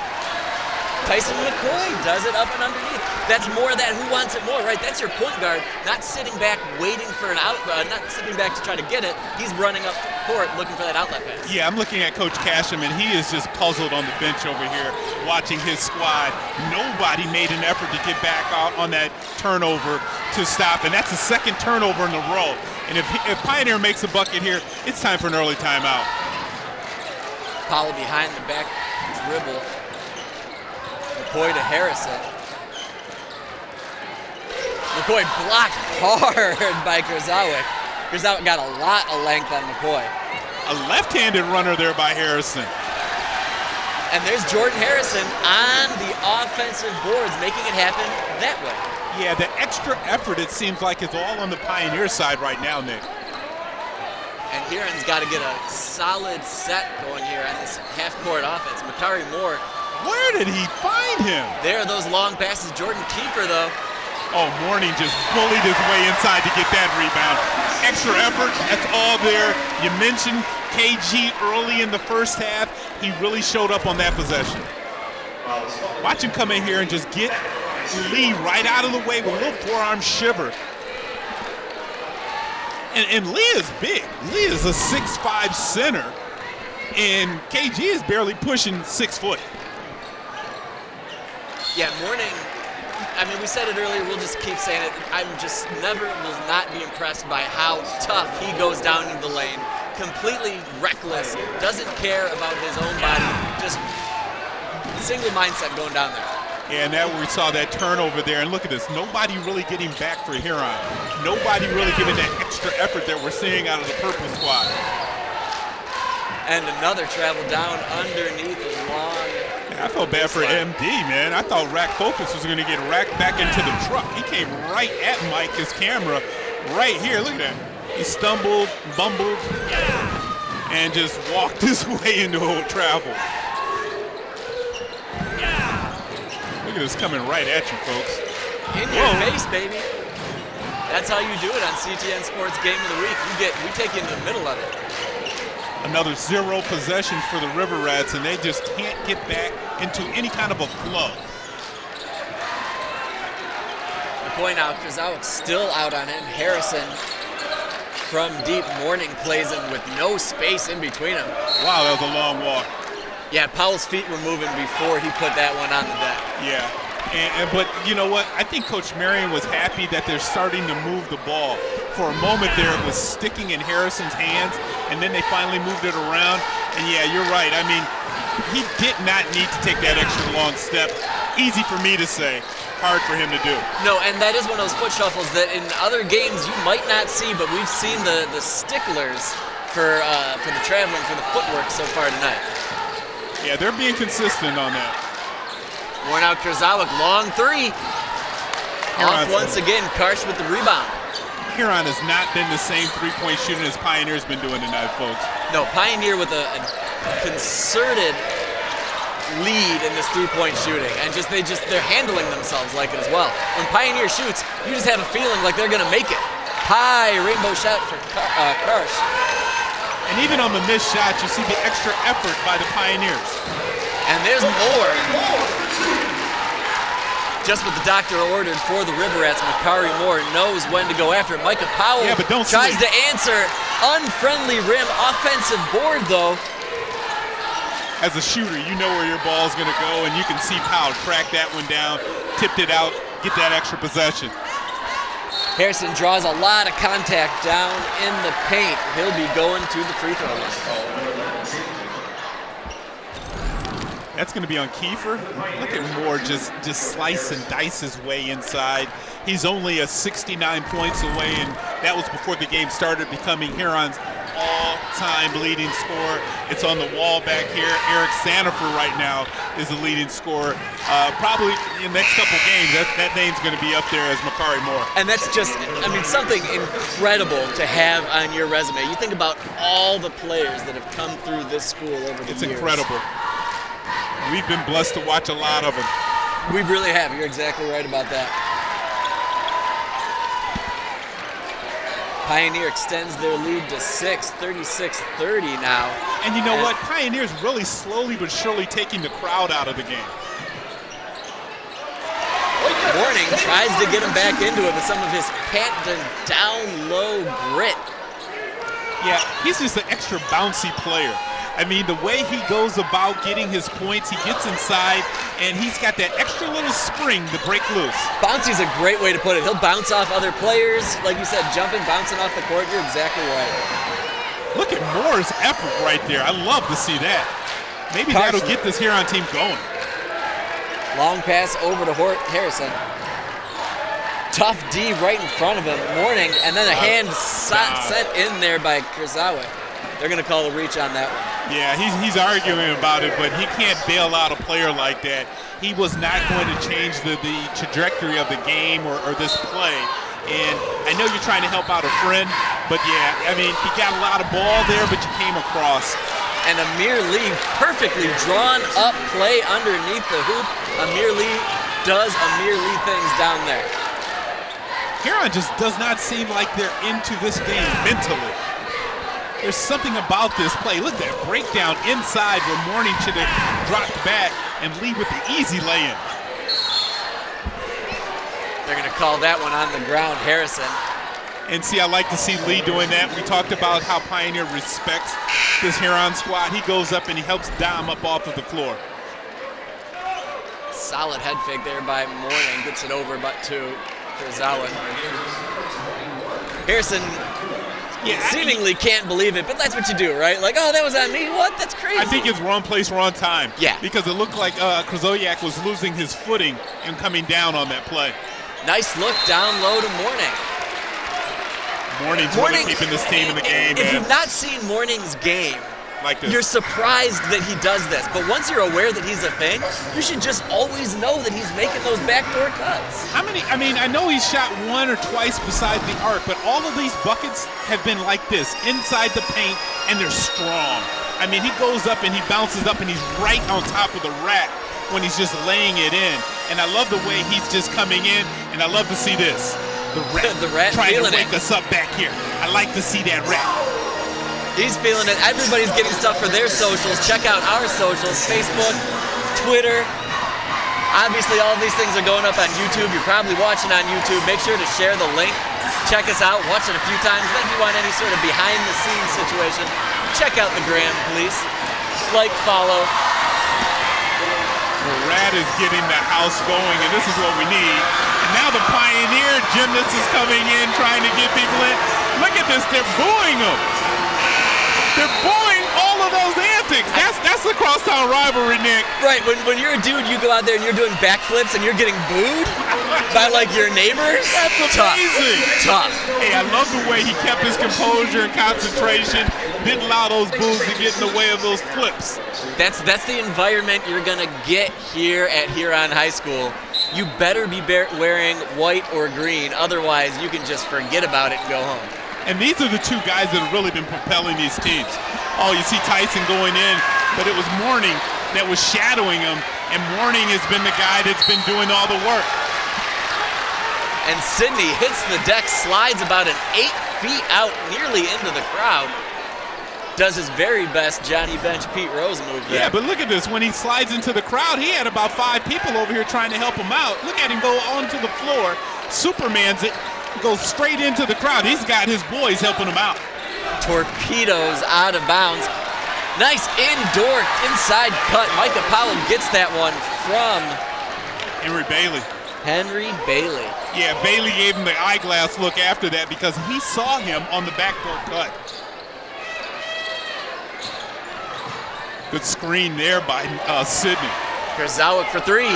Tyson McCoy does it up and underneath. That's more of that Who Wants It More, right? That's your point guard, not sitting back waiting for an outlet, not sitting back to try to get it. He's running up court looking for that outlet pass. Yeah, I'm looking at Coach Casham, and he is just puzzled on the bench over here watching his squad. Nobody made an effort to get back out on that turnover to stop, and that's the second turnover in a row. And if Pioneer makes a bucket here, it's time for an early timeout. Powell behind the back dribble. McCoy to Harrison. McCoy blocked hard by Grzawick. Grzawick got a lot of length on McCoy. A left-handed runner there by Harrison. And there's Jordan Harrison on the offensive boards, making it happen that way. Yeah, the extra effort, it seems like, is all on the Pioneer side right now, Nick. And Huron's got to get a solid set going here on this half-court offense. Makari Moore. Where did he find him? There are those long passes. Jordan Kiefer, though. Oh, Morning just bullied his way inside to get that rebound. Extra effort, that's all there. You mentioned KG early in the first half. He really showed up on that possession. Watch him come in here and just get Lee right out of the way with a little forearm shiver. And Lee is big. Lee is a 6'5" center, and KG is barely pushing 6 foot. Yeah, Morning, I mean, we said it earlier, we'll just keep saying it. I'm just will not be impressed by how tough he goes down into the lane. Completely reckless, doesn't care about his own body, just single mindset going down there. Yeah, and now we saw that turnover there, and look at this, nobody really getting back for Huron. Nobody really giving that extra effort that we're seeing out of the purple squad. And another travel down underneath the long. I felt bad for MD, man. I thought Rack Focus was going to get racked back into the truck. He came right at Mike, his camera, right here. Look at that. He stumbled, bumbled, and just walked his way into a travel. Look at this coming right at you, folks. In your face, baby. That's how you do it on CTN Sports Game of the Week. We take you in the middle of it. Another 0 possession for the River Rats, and they just can't get back into any kind of a flow. McCoy now, Grzawick still out on him. Harrison from deep. Morning plays him with no space in between them. Wow, that was a long walk. Yeah, Powell's feet were moving before he put that one on the deck. Yeah, but you know what? I think Coach Marion was happy that they're starting to move the ball. For a moment there, it was sticking in Harrison's hands, and then they finally moved it around. And yeah, you're right. I mean, he did not need to take that extra long step. Easy for me to say, hard for him to do. No, and that is one of those foot shuffles that in other games you might not see, but we've seen the sticklers for the traveling, for the footwork so far tonight. Yeah, they're being consistent on that. Worn out Grzawick, long three. Off once again, Karsh with the rebound. Huron has not been the same three-point shooting as Pioneer's been doing tonight, folks. No, Pioneer with a concerted lead in this three-point shooting, and they're handling themselves like it as well. When Pioneer shoots, you just have a feeling like they're gonna make it. High rainbow shot for Karsh. And even on the missed shots, you see the extra effort by the Pioneers. And there's more. Just what the doctor ordered for the River Rats. Makari Moore knows when to go after it. Micah Powell tries to answer. Unfriendly rim. Offensive board, though. As a shooter, you know where your ball's going to go, and you can see Powell track that one down, tipped it out, get that extra possession. Harrison draws a lot of contact down in the paint. He'll be going to the free throw line. That's going to be on Kiefer. Look at Moore just slice and dice his way inside. He's only 69 points away, and that was before the game started, becoming Huron's all-time leading scorer. It's on the wall back here. Eric Sandifer right now is the leading scorer. Probably in the next couple games, that name's going to be up there as Makari Moore. And that's just, I mean, something incredible to have on your resume. You think about all the players that have come through this school over the years. It's incredible. We've been blessed to watch a lot of them. We really have. You're exactly right about that. Pioneer extends their lead to 6, 36-30 now. And you know what? Pioneer's really slowly but surely taking the crowd out of the game. Warning tries to get him back into it with some of his pant and down low grit. Yeah, he's just an extra bouncy player. I mean, the way he goes about getting his points, he gets inside, and he's got that extra little spring to break loose. Bouncy's a great way to put it. He'll bounce off other players. Like you said, jumping, bouncing off the court. You're exactly right. Look at Moore's effort right there. I love to see that. Maybe that'll get this Huron team going. Long pass over to Harrison. Tough D right in front of him. Mourning, and then a hand sent in there by Kurzawa. They're going to call a reach on that one. Yeah, he's arguing about it, but he can't bail out a player like that. He was not going to change the trajectory of the game or this play. And I know you're trying to help out a friend, but yeah, I mean, he got a lot of ball there, but you came across. And Amir Lee, perfectly drawn up play underneath the hoop. Amir Lee does Amir Lee things down there. Huron just does not seem like they're into this game mentally. There's something about this play. Look at that breakdown inside where Mourning should have dropped back and lead with the easy lay-in. They're going to call that one on the ground, Harrison. And see, I like to see Lee doing that. We talked about how Pioneer respects this Huron squad. He goes up and he helps Dom up off of the floor. Solid head fake there by Mourning. Gets it over but to Kurzawa. Harrison seemingly can't believe it, but that's what you do, right? Like, oh, that was on me? What? That's crazy. I think it's wrong place, wrong time. Yeah. Because it looked like Krasoyak was losing his footing and coming down on that play. Nice look down low to Mourning. Mourning's really keeping this team in the game, If you've not seen Mourning's game, like this, you're surprised that he does this. But once you're aware that he's a thing, you should just always know that he's making those backdoor cuts. How many? I mean, I know he's shot one or twice beside the arc, but all of these buckets have been like this, inside the paint, and they're strong. I mean, he goes up and he bounces up and he's right on top of the rack when he's just laying it in. And I love the way he's just coming in, and I love to see this. The rat trying to wake us up back here. I like to see that rat. He's feeling it. Everybody's getting stuff for their socials. Check out our socials, Facebook, Twitter. Obviously, all of these things are going up on YouTube. You're probably watching on YouTube. Make sure to share the link. Check us out. Watch it a few times. Then if you want any sort of behind-the-scenes situation, check out the gram, please. Like, follow. The rat is getting the house going, and this is what we need. And now the Pioneer gymnast is coming in, trying to get people in. Look at this. They're booing them. They're booing all of those antics. That's the crosstown rivalry, Nick. Right, when you're a dude, you go out there and you're doing backflips and you're getting booed by like your neighbors. That's amazing. Tough. Hey, I love the way he kept his composure and concentration. Didn't allow those boos to get in the way of those flips. That's the environment you're gonna get here at Huron High School. You better be wearing white or green, otherwise you can just forget about it and go home. And these are the two guys that have really been propelling these teams. Oh, you see Tyson going in, but it was Mourning that was shadowing him, and Mourning has been the guy that's been doing all the work. And Sidney hits the deck, slides about 8 feet out, nearly into the crowd. Does his very best Johnny Bench Pete Rose move there. Yeah, but look at this. When he slides into the crowd, he had about 5 people over here trying to help him out. Look at him go onto the floor, Superman's it, goes straight into the crowd. He's got his boys helping him out. Torpedoes out of bounds. Nice indoor inside cut. Micah Powell gets that one from Henry Bailey. Henry Bailey. Yeah, Bailey gave him the eyeglass look after that because he saw him on the backdoor cut. Good screen there by Sidney. Krzawick for three.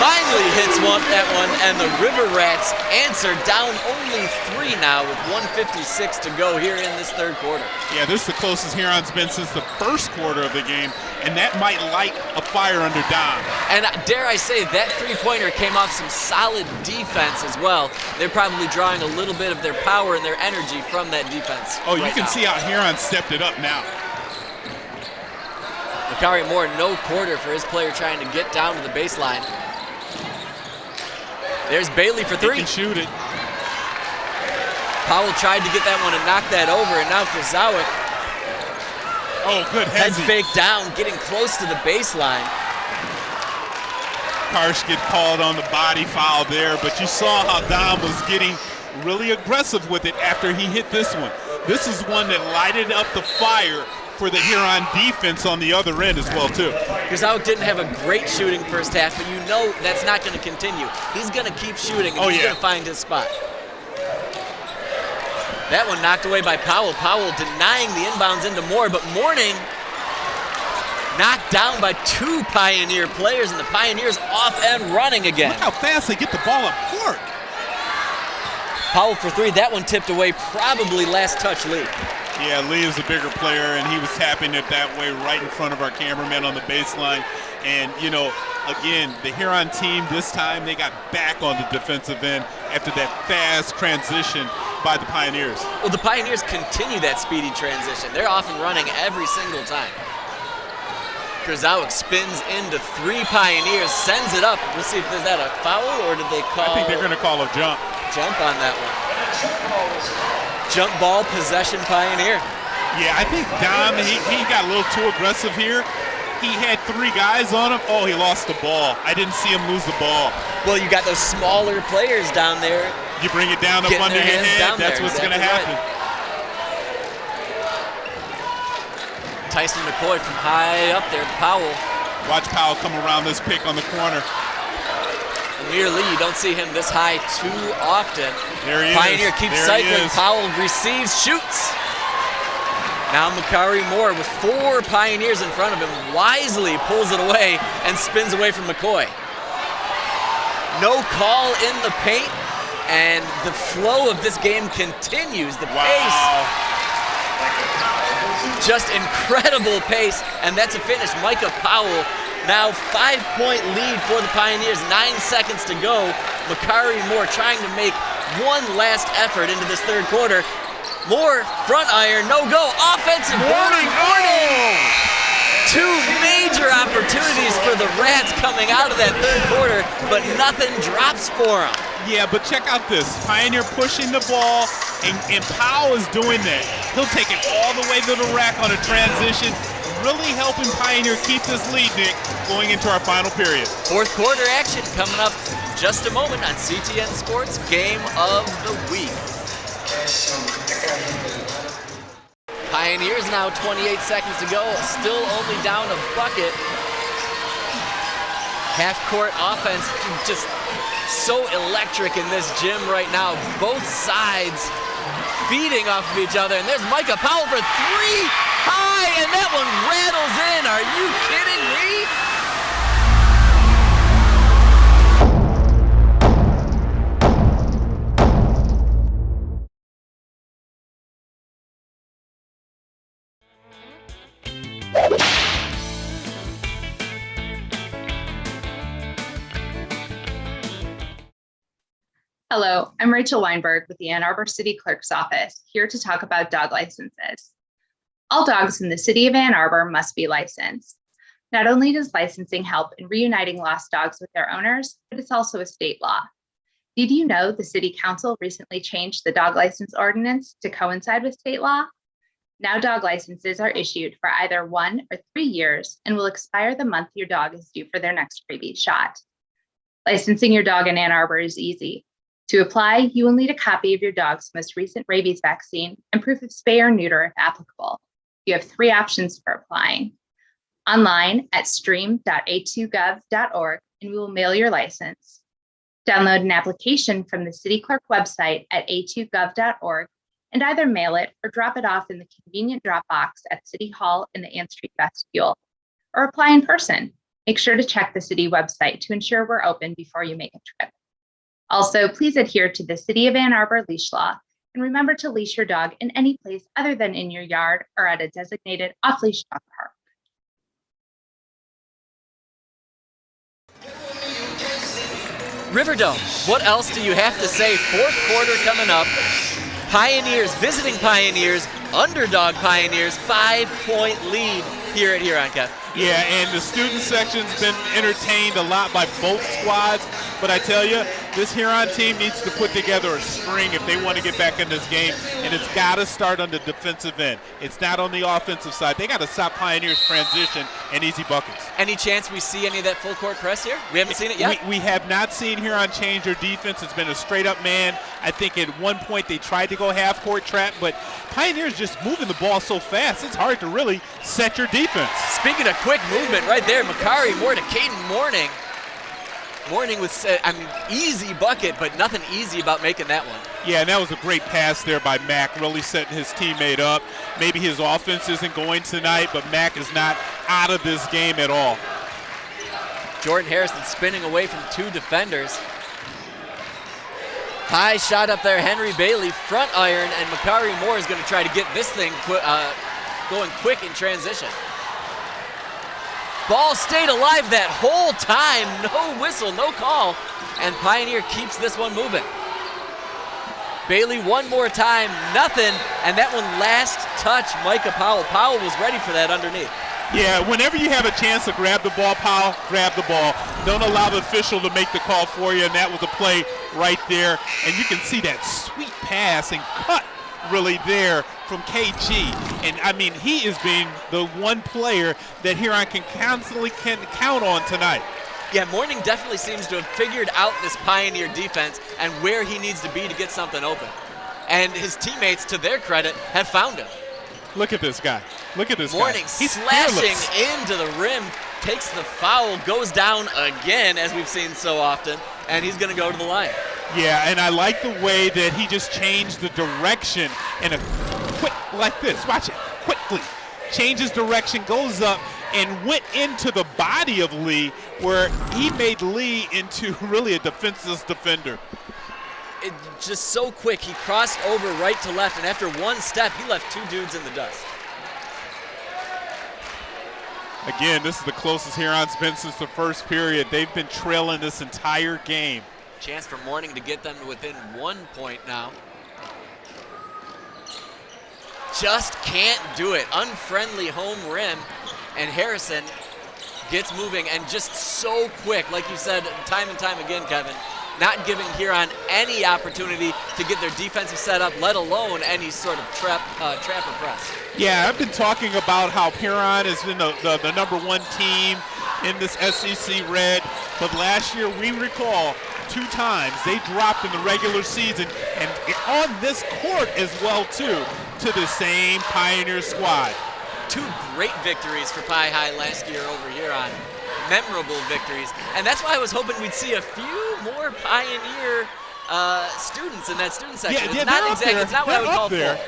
Finally hits that one, and the River Rats answer down only 3 now with 1:56 to go here in this third quarter. Yeah, this is the closest Huron's been since the first quarter of the game, and that might light a fire under Dom. And dare I say, that three-pointer came off some solid defense as well. They're probably drawing a little bit of their power and their energy from that defense. Oh, you can see how Huron stepped it up now. Makari Moore, no quarter for his player trying to get down to the baseline. There's Bailey for three. He can shoot it. Powell tried to get that one and knock that over, and now Krzawick. Oh, good head fake down, getting close to the baseline. Karsh get called on the body foul there, but you saw how Dom was getting really aggressive with it after he hit this one. This is one that lighted up the fire for the Huron defense on the other end as well, too. Krzawick didn't have a great shooting first half, but you know that's not going to continue. He's going to keep shooting, and he's going to find his spot. That one knocked away by Powell. Powell denying the inbounds into Moore, but Mourning knocked down by 2 Pioneer players, and the Pioneers off and running again. Look how fast they get the ball up court. Powell for three. That one tipped away, probably last touch Lee. Yeah, Lee is a bigger player, and he was tapping it that way right in front of our cameraman on the baseline. And, you know, again, the Huron team this time, they got back on the defensive end after that fast transition by the Pioneers. Well, the Pioneers continue that speedy transition. They're off and running every single time. Krzawick spins into 3 Pioneers, sends it up. We'll see if there's that a foul, or did they call? I think they're going to call a jump. Jump on that one. Jump ball, possession Pioneer. Yeah, I think Dom, he got a little too aggressive here. He had 3 guys on him. Oh, he lost the ball. I didn't see him lose the ball. Well, you got those smaller players down there. You bring it down up under your head, that's what's going to happen. Right. Tyson McCoy from high up there to Powell. Watch Powell come around this pick on the corner. Amir Lee, you don't see him this high too often. There he Pioneer is. keeps there cycling. Powell receives, shoots. Now Makari Moore with 4 Pioneers in front of him wisely pulls it away and spins away from McCoy. No call in the paint, and the flow of this game continues. The pace, just incredible pace, and that's a finish. Micah Powell. Now 5-point lead for the Pioneers, 9 seconds to go. Makari Moore trying to make one last effort into this third quarter. Moore, front iron, no go, offensive board. 2 major opportunities for the Rats coming out of that third quarter, but nothing drops for them. Yeah, but check out this. Pioneer pushing the ball, and Powell is doing that. He'll take it all the way to the rack on a transition, really helping Pioneer keep this lead, Nick, going into our final period. Fourth quarter action coming up just a moment on CTN Sports Game of the Week. Pioneers now 28 seconds to go, still only down a bucket. Half-court offense just so electric in this gym right now. Both sides feeding off of each other, and there's Micah Powell for 3 high, and that one rattles in. Are you kidding me? Hello, I'm Rachel Weinberg with the Ann Arbor City Clerk's Office, here to talk about dog licenses. All dogs in the city of Ann Arbor must be licensed. Not only does licensing help in reuniting lost dogs with their owners, but it's also a state law. Did you know the City Council recently changed the dog license ordinance to coincide with state law? Now dog licenses are issued for either 1 or 3 years and will expire the month your dog is due for their next rabies shot. Licensing your dog in Ann Arbor is easy. To apply, you will need a copy of your dog's most recent rabies vaccine and proof of spay or neuter if applicable. You have 3 options for applying. Online at stream.a2gov.org, and we will mail your license. Download an application from the City Clerk website at a2gov.org and either mail it or drop it off in the convenient drop box at City Hall in the Ann Street vestibule, or apply in person. Make sure to check the city website to ensure we're open before you make a trip. Also, please adhere to the City of Ann Arbor leash law and remember to leash your dog in any place other than in your yard or at a designated off-leash dog park. Riverdome, what else do you have to say? Fourth quarter coming up. Pioneers, visiting Pioneers, underdog Pioneers, 5-point lead here at Huron, Kev. Yeah, and the student section's been entertained a lot by both squads, but I tell you, this Huron team needs to put together a string if they want to get back in this game, and it's got to start on the defensive end. It's not on the offensive side. They got to stop Pioneers' transition and easy buckets. Any chance we see any of that full court press here? We haven't seen it yet? We have not seen Huron change their defense. It's been a straight-up man. I think at one point they tried to go half-court trap, but Pioneers just moving the ball so fast, it's hard to really set your defense. Speaking of quick movement right there, Makari Moore to Caden Morning. Morning with easy bucket, but nothing easy about making that one. Yeah, and that was a great pass there by Mack, really setting his teammate up. Maybe his offense isn't going tonight, but Mack is not out of this game at all. Jordan Harrison spinning away from two defenders. High shot up there, Henry Bailey, front iron, and Makari Moore is going to try to get this thing going quick in transition. Ball stayed alive that whole time, no whistle, no call, and Pioneer keeps this one moving. Bailey one more time, nothing, and that one last touch, Micah Powell. Powell was ready for that underneath. Yeah, whenever you have a chance to grab the ball, Powell, grab the ball. Don't allow the official to make the call for you, and that was a play right there. And you can see that sweet pass and cut really there from KG. And I mean, he is being the one player that Huron can constantly count on tonight. Yeah, Morning definitely seems to have figured out this Pioneer defense and where he needs to be to get something open. And his teammates, to their credit, have found him. Look at this guy. Look at this Morning guy. He's slashing fearless. into the rim, takes the foul, goes down again, as we've seen so often, and he's going to go to the line. Yeah, and I like the way that he just changed the direction in a quick, like this. Watch it, quickly. Changes direction, goes up, and went into the body of Lee, where he made Lee into really a defenseless defender. It just so quick. He crossed over right to left, and after one step, he left two dudes in the dust. Again, this is the closest Huron's been since the first period. They've been trailing this entire game. Chance for Morning to get them to within 1 point now. Just can't do it. Unfriendly home rim, and Harrison gets moving, and just so quick, like you said time and time again, Kevin, not giving Huron any opportunity to get their defensive setup, let alone any sort of trap or press. Yeah, I've been talking about how Huron has been the number one team in this SEC Red, but last year we recall 2 times they dropped in the regular season, and on this court as well too, to the same Pioneer squad. 2 great victories for Pie High last year over Huron. Memorable victories, and that's why I was hoping we'd see a few more Pioneer students in that student section. Yeah, It's not what I would call full.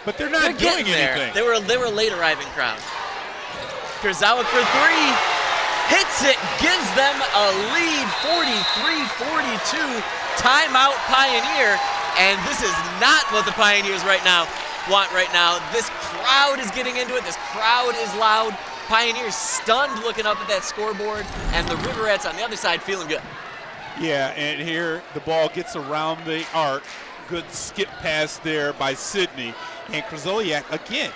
But they're not doing anything. They were a late arriving crowd. Kurzawa for 3, hits it, gives them a lead, 43-42. Timeout Pioneer, and this is not what the Pioneers want right now. This crowd is getting into it. This crowd is loud. Pioneers stunned looking up at that scoreboard, and the Riverettes on the other side feeling good. Yeah, and here the ball gets around the arc. Good skip pass there by Sidney. And Krzyzoliak, again,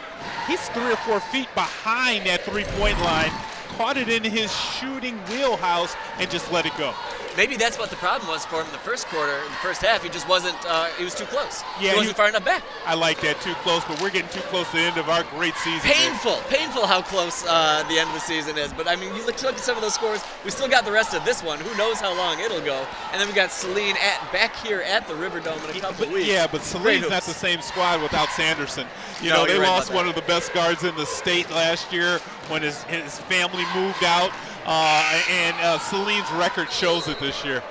he's 3 or 4 feet behind that three-point line, caught it in his shooting wheelhouse, and just let it go. Maybe that's what the problem was for him in the first quarter, in the first half. He just wasn't, he was too close. Yeah, he wasn't far enough back. I like that, too close, but we're getting too close to the end of our great season. Painful how close the end of the season is. But I mean, you look at some of those scores, we still got the rest of this one. Who knows how long it'll go. And then we got Celine back here at the Riverdome in a couple of weeks. Yeah, but Celine's not the same squad without Sanderson. They lost one of the best guards in the state last year when his family moved out. And Celine's record shows it this year.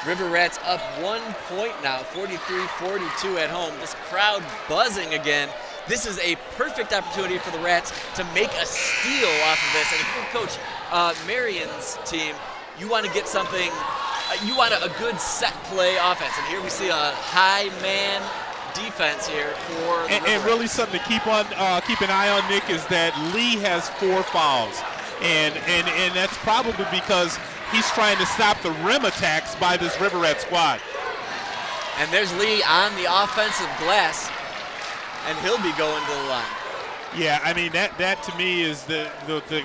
River Rats up 1 point now, 43-42 at home. This crowd buzzing again. This is a perfect opportunity for the Rats to make a steal off of this. And if you're Coach Marion's team, you want to get something, you want a good set play offense. And here we see a high man defense here for the and really something to keep an eye on, Nick, is that Lee has 4 fouls. And that's probably because he's trying to stop the rim attacks by this River Rat squad. And there's Lee on the offensive glass, and he'll be going to the line. Yeah, I mean, that to me is the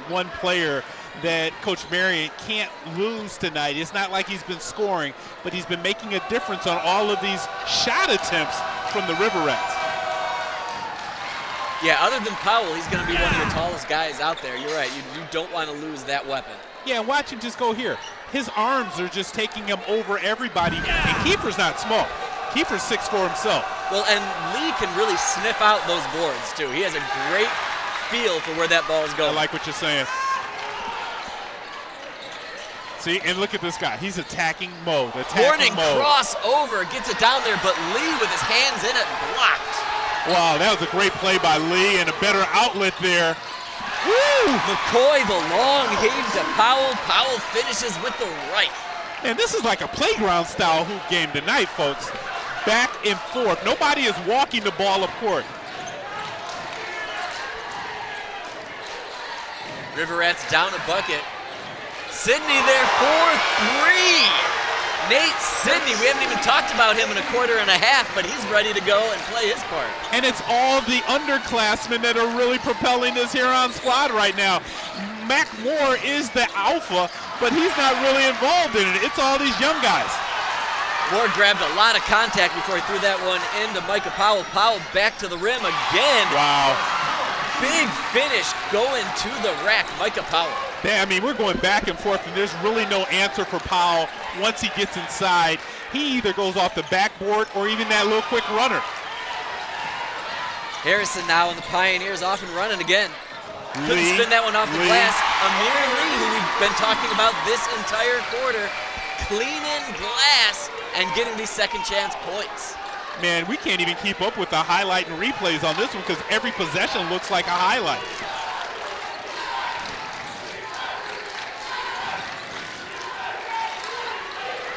one player that Coach Marion can't lose tonight. It's not like he's been scoring, but he's been making a difference on all of these shot attempts from the River Rats. Yeah, other than Powell, he's going to be one of your tallest guys out there. You're right. You don't want to lose that weapon. Yeah, watch him just go here. His arms are just taking him over everybody, and Kiefer's not small. Kiefer's 6'4" himself. Well, and Lee can really sniff out those boards, too. He has a great feel for where that ball is going. I like what you're saying. See, and look at this guy. He's attacking mode. Warning, crossover, gets it down there, but Lee with his hands in it, blocked. Wow, that was a great play by Lee and a better outlet there. Woo! McCoy, the long heave to Powell. Powell finishes with the right. And this is like a playground style hoop game tonight, folks. Back and forth. Nobody is walking the ball up court. River Rats down a bucket. Sidney there for 3. Nate Sidney, we haven't even talked about him in a quarter and a half, but he's ready to go and play his part. And it's all the underclassmen that are really propelling this Huron squad right now. Mac Moore is the alpha, but he's not really involved in it. It's all these young guys. Moore grabbed a lot of contact before he threw that one into Micah Powell. Powell back to the rim again. Wow. Big finish going to the rack, Micah Powell. I mean, we're going back and forth, and there's really no answer for Powell once he gets inside. He either goes off the backboard or even that little quick runner. Harrison now, and the Pioneers off and running again. Couldn't spin that one off the glass. Amir Lee, who we've been talking about this entire quarter, cleaning glass and getting these second chance points. Man, we can't even keep up with the highlight and replays on this one because every possession looks like a highlight.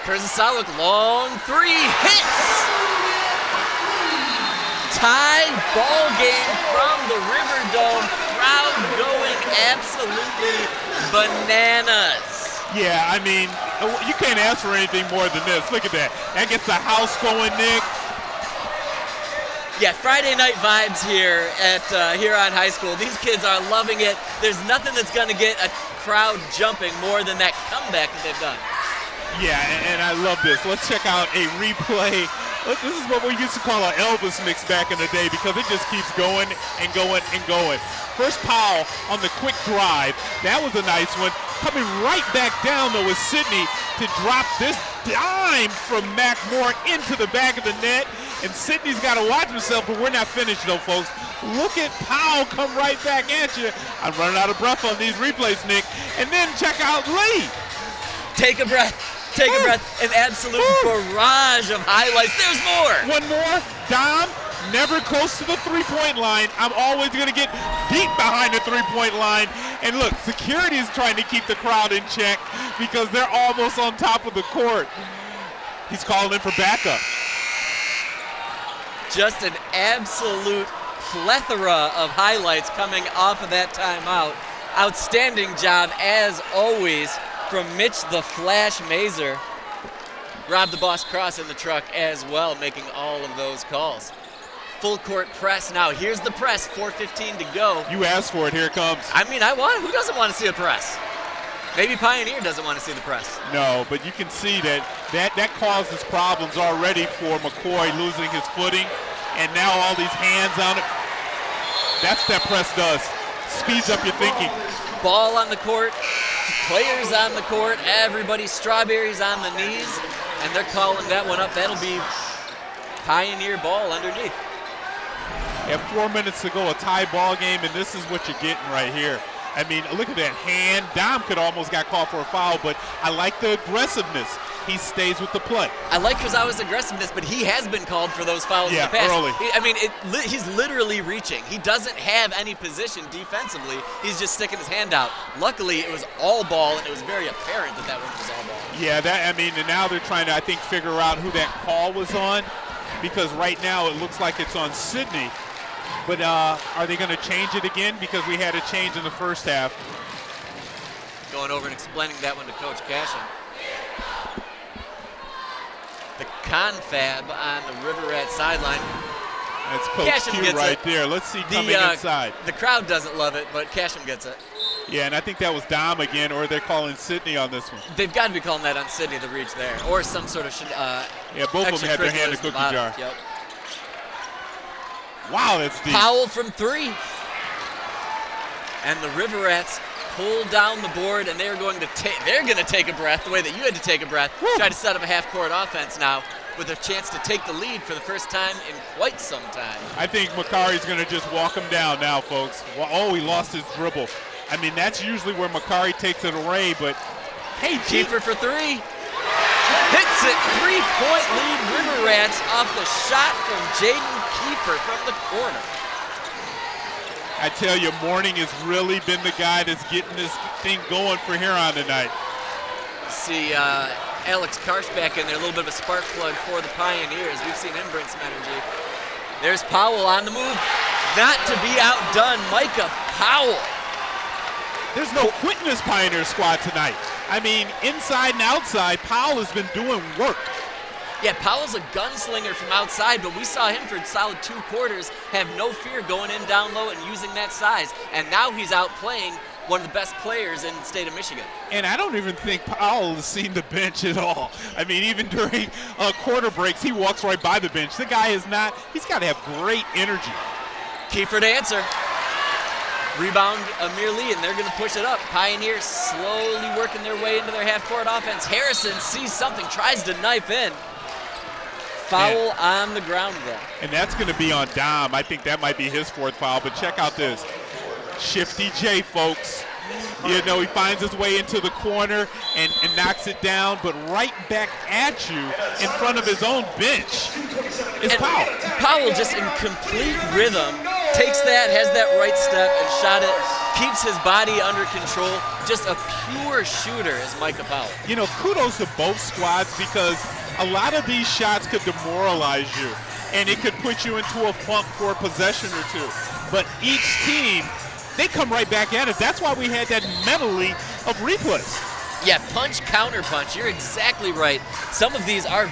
Kurzesalik, long 3, hits! Tied ball game from the Riverdome. Crowd going absolutely bananas. Yeah, I mean, you can't ask for anything more than this. Look at that. That gets the house going, Nick. Yeah, Friday night vibes here at Huron High School. These kids are loving it. There's nothing that's going to get a crowd jumping more than that comeback that they've done. Yeah, and I love this. Let's check out a replay. This is what we used to call an Elvis mix back in the day because it just keeps going and going and going. First Powell on the quick drive. That was a nice one. Coming right back down, though, with Sidney to drop this dime from Mac Moore into the back of the net. And Sidney's got to watch himself, but we're not finished, though, folks. Look at Powell come right back at you. I'm running out of breath on these replays, Nick. And then check out Lee. Take a breath. Take a breath. An absolute barrage of highlights. There's more. One more. Dom, never close to the three-point line. I'm always going to get deep behind the three-point line. And look, security is trying to keep the crowd in check because they're almost on top of the court. He's calling in for backup. Just an absolute plethora of highlights coming off of that timeout. Outstanding job, as always, from Mitch the Flash Mazer. Rob the Boss Cross in the truck as well, making all of those calls. Full court press now. Here's the press, 4:15 to go. You asked for it, here it comes. I mean, who doesn't want to see a press? Maybe Pioneer doesn't want to see the press. No, but you can see that causes problems already for McCoy losing his footing, and now all these hands on it. That's what that press does. Speeds up your thinking. Ball on the court, players on the court, everybody, strawberries on the knees, and they're calling that one up. That'll be Pioneer ball underneath. At 4 minutes to go, a tie ball game, and this is what you're getting right here. I mean, look at that hand. Dom could almost got called for a foul, but I like the aggressiveness. he stays with the play. I like Kurzawa's aggressiveness, but he has been called for those fouls in the past. Early. He's literally reaching. He doesn't have any position defensively. He's just sticking his hand out. Luckily, it was all ball, and it was very apparent that one was all ball. Yeah, and now they're trying to, I think, figure out who that call was on, because right now it looks like it's on Sydney. But are they going to change it again? Because we had a change in the first half. Going over and explaining that one to Coach Cashin. The confab on the River Rat sideline. That's Coach Cashin Q right there. Let's see coming inside. The crowd doesn't love it, but Cashin gets it. Yeah, and I think that was Dom again, or they're calling Sydney on this one. They've got to be calling that on Sydney, the reach there, or some sort of yeah, both of them had their hand in the cookie jar. Yep. Wow, that's deep. Powell from 3. And the River Rats pull down the board, and they're going to take a breath the way that you had to take a breath. Try to set up a half-court offense now with a chance to take the lead for the first time in quite some time. I think Macari's going to just walk him down now, folks. Oh, he lost his dribble. I mean, that's usually where Macari takes it away, but hey, Kiefer for 3. Hits it. 3-point lead, River Rats off the shot from Jaden Kiefer from the corner. I tell you, Morning has really been the guy that's getting this thing going for Huron tonight. See Alex Karsh back in there, a little bit of a spark plug for the Pioneers. We've seen him bring some energy. There's Powell on the move. Not to be outdone, Micah Powell. There's no quit in this Pioneer squad tonight. I mean, inside and outside, Powell has been doing work. Yeah, Powell's a gunslinger from outside, but we saw him for a solid 2 quarters have no fear going in down low and using that size. And now he's out playing one of the best players in the state of Michigan. And I don't even think Powell has seen the bench at all. I mean, even during quarter breaks, he walks right by the bench. The guy is not, he's got to have great energy. Kiefer to answer. Rebound Amir Lee, and they're going to push it up. Pioneers slowly working their way into their half-court offense. Harrison sees something, tries to knife in. Foul on the ground, though. And that's going to be on Dom. I think that might be his 4th foul, but check out this. Shifty J, folks. You know, he finds his way into the corner and knocks it down, but right back at you in front of his own bench is Powell. Powell just in complete rhythm, takes that, has that right step, and shot it, keeps his body under control. Just a pure shooter is Micah Powell. You know, kudos to both squads, because a lot of these shots could demoralize you, and it could put you into a funk for a possession or two. But each team, they come right back at it. That's why we had that medley of replays. Yeah, punch, counter punch. You're exactly right. Some of these are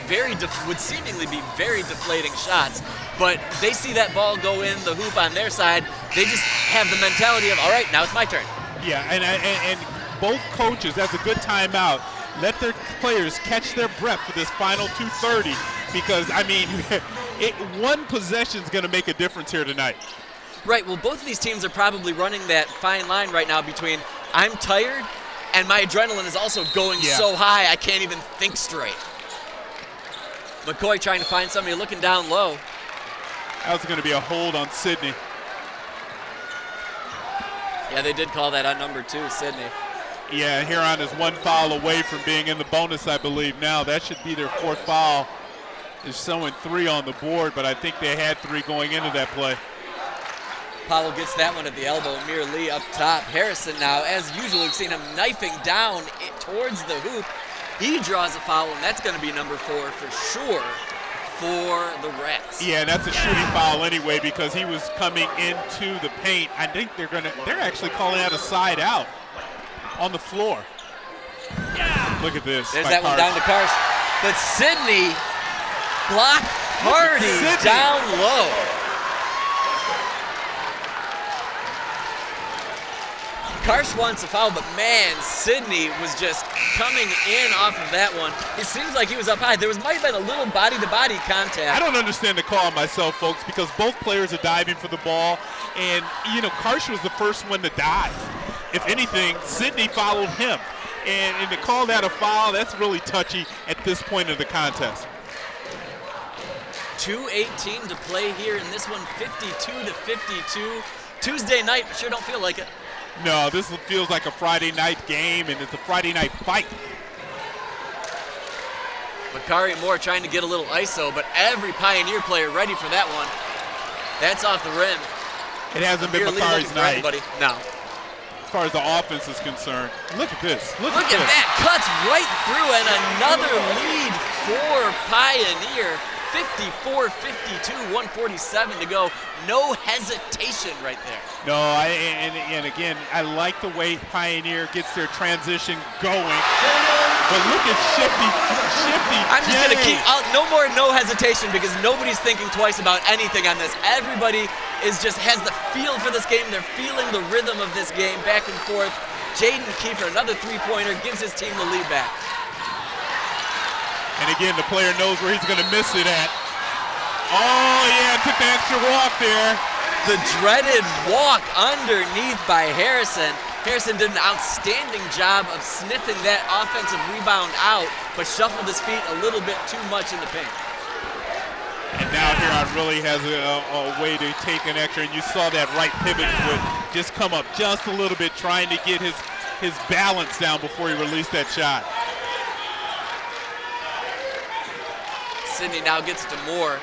would seemingly be very deflating shots, but they see that ball go in the hoop on their side. They just have the mentality of, all right, now it's my turn. Yeah, and both coaches, that's a good timeout. Let their players catch their breath for this final 2:30, because, I mean, one possession is going to make a difference here tonight. Right, well, both of these teams are probably running that fine line right now between I'm tired and my adrenaline is also going so high I can't even think straight. McCoy trying to find somebody looking down low. That was going to be a hold on Sydney. Yeah, they did call that on number 2, Sydney. Yeah, Huron is 1 foul away from being in the bonus, I believe now. That should be their 4th foul. They're showing 3 on the board, but I think they had 3 going into that play. Powell gets that one at the elbow. Amir Lee up top. Harrison now, as usual, we've seen him knifing down towards the hoop. He draws a foul, and that's going to be number 4 for sure for the Rats. Yeah, and that's a shooting foul anyway, because he was coming into the paint. I think they're actually calling that a side out on the floor. Look at this. There's that one down to Karsh. But Sydney block party down low. Karsh wants a foul, but man, Sydney was just coming in off of that one. It seems like he was up high. There might have been a little body-to-body contact. I don't understand the call myself, folks, because both players are diving for the ball, and, you know, Karsh was the first one to dive. If anything, Sydney followed him. And to call that a foul, that's really touchy at this point of the contest. 2:18 to play here in this one, 52-52. Tuesday night, sure don't feel like it. No, this feels like a Friday night game, and it's a Friday night fight. Makari Moore trying to get a little ISO, but every Pioneer player ready for that one. That's off the rim. It hasn't been You're Makari's night everybody. No. as far as the offense is concerned. Look at this. Look at this. That. Cuts right through, and another lead for Pioneer. 54-52, 147 to go. No hesitation right there. No, and again, I like the way Pioneer gets their transition going. But look at Shifty I'm just J. going to keep, no more no hesitation, because nobody's thinking twice about anything on this. Everybody has the feel for this game. They're feeling the rhythm of this game back and forth. Jaden Kiefer, another three-pointer, gives his team the lead back. And again, the player knows where he's going to miss it at. Oh, yeah, took the extra walk there. The dreaded walk underneath by Harrison. Harrison did an outstanding job of sniffing that offensive rebound out, but shuffled his feet a little bit too much in the paint. And now Huron really has a way to take an extra, and you saw that right pivot foot just come up just a little bit, trying to get his balance down before he released that shot. Sydney now gets to Moore.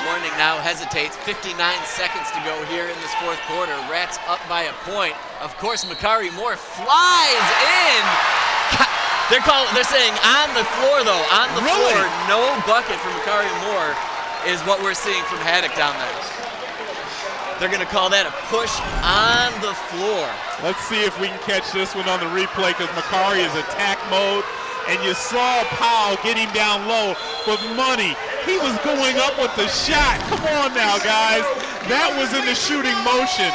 Warning now hesitates. 59 seconds to go here in this fourth quarter. Rats up by a point. Of course, Makari Moore flies in. They're saying on the floor though. On the floor, no bucket for Makari Moore is what we're seeing from Haddock down there. They're going to call that a push on the floor. Let's see if we can catch this one on the replay, because Makari is attack mode. And you saw Powell get him down low, but Money, he was going up with the shot. Come on now, guys. That was in the shooting motion.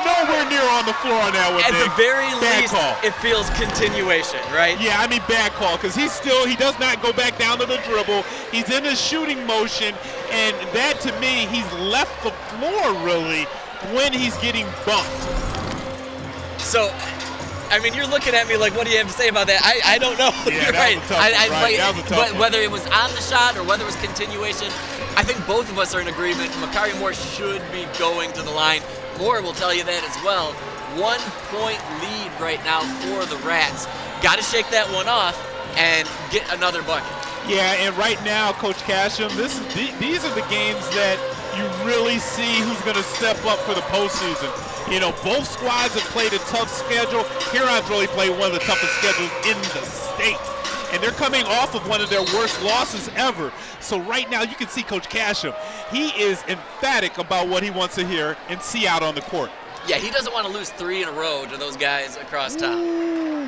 Nowhere near on the floor on that one. At the very bad least, call. It feels continuation, right? Yeah, I mean bad call, because he does not go back down to the dribble. He's in the shooting motion, and that to me, he's left the floor really when he's getting bumped. So, I mean, you're looking at me like, what do you have to say about that? I don't know. Yeah, you're right. That was a tough one. Whether it was on the shot or whether it was continuation, I think both of us are in agreement. Makari Moore should be going to the line. Moore will tell you that as well. 1 point lead right now for the Rats. Got to shake that one off and get another bucket. Yeah, and right now, Coach Casham, these are the games that you really see who's going to step up for the postseason. You know, both squads have played a tough schedule. Huron's really played one of the toughest schedules in the state. And they're coming off of one of their worst losses ever. So right now, you can see Coach Casham. He is emphatic about what he wants to hear and see out on the court. Yeah, he doesn't want to lose 3 in a row to those guys across town. Ooh.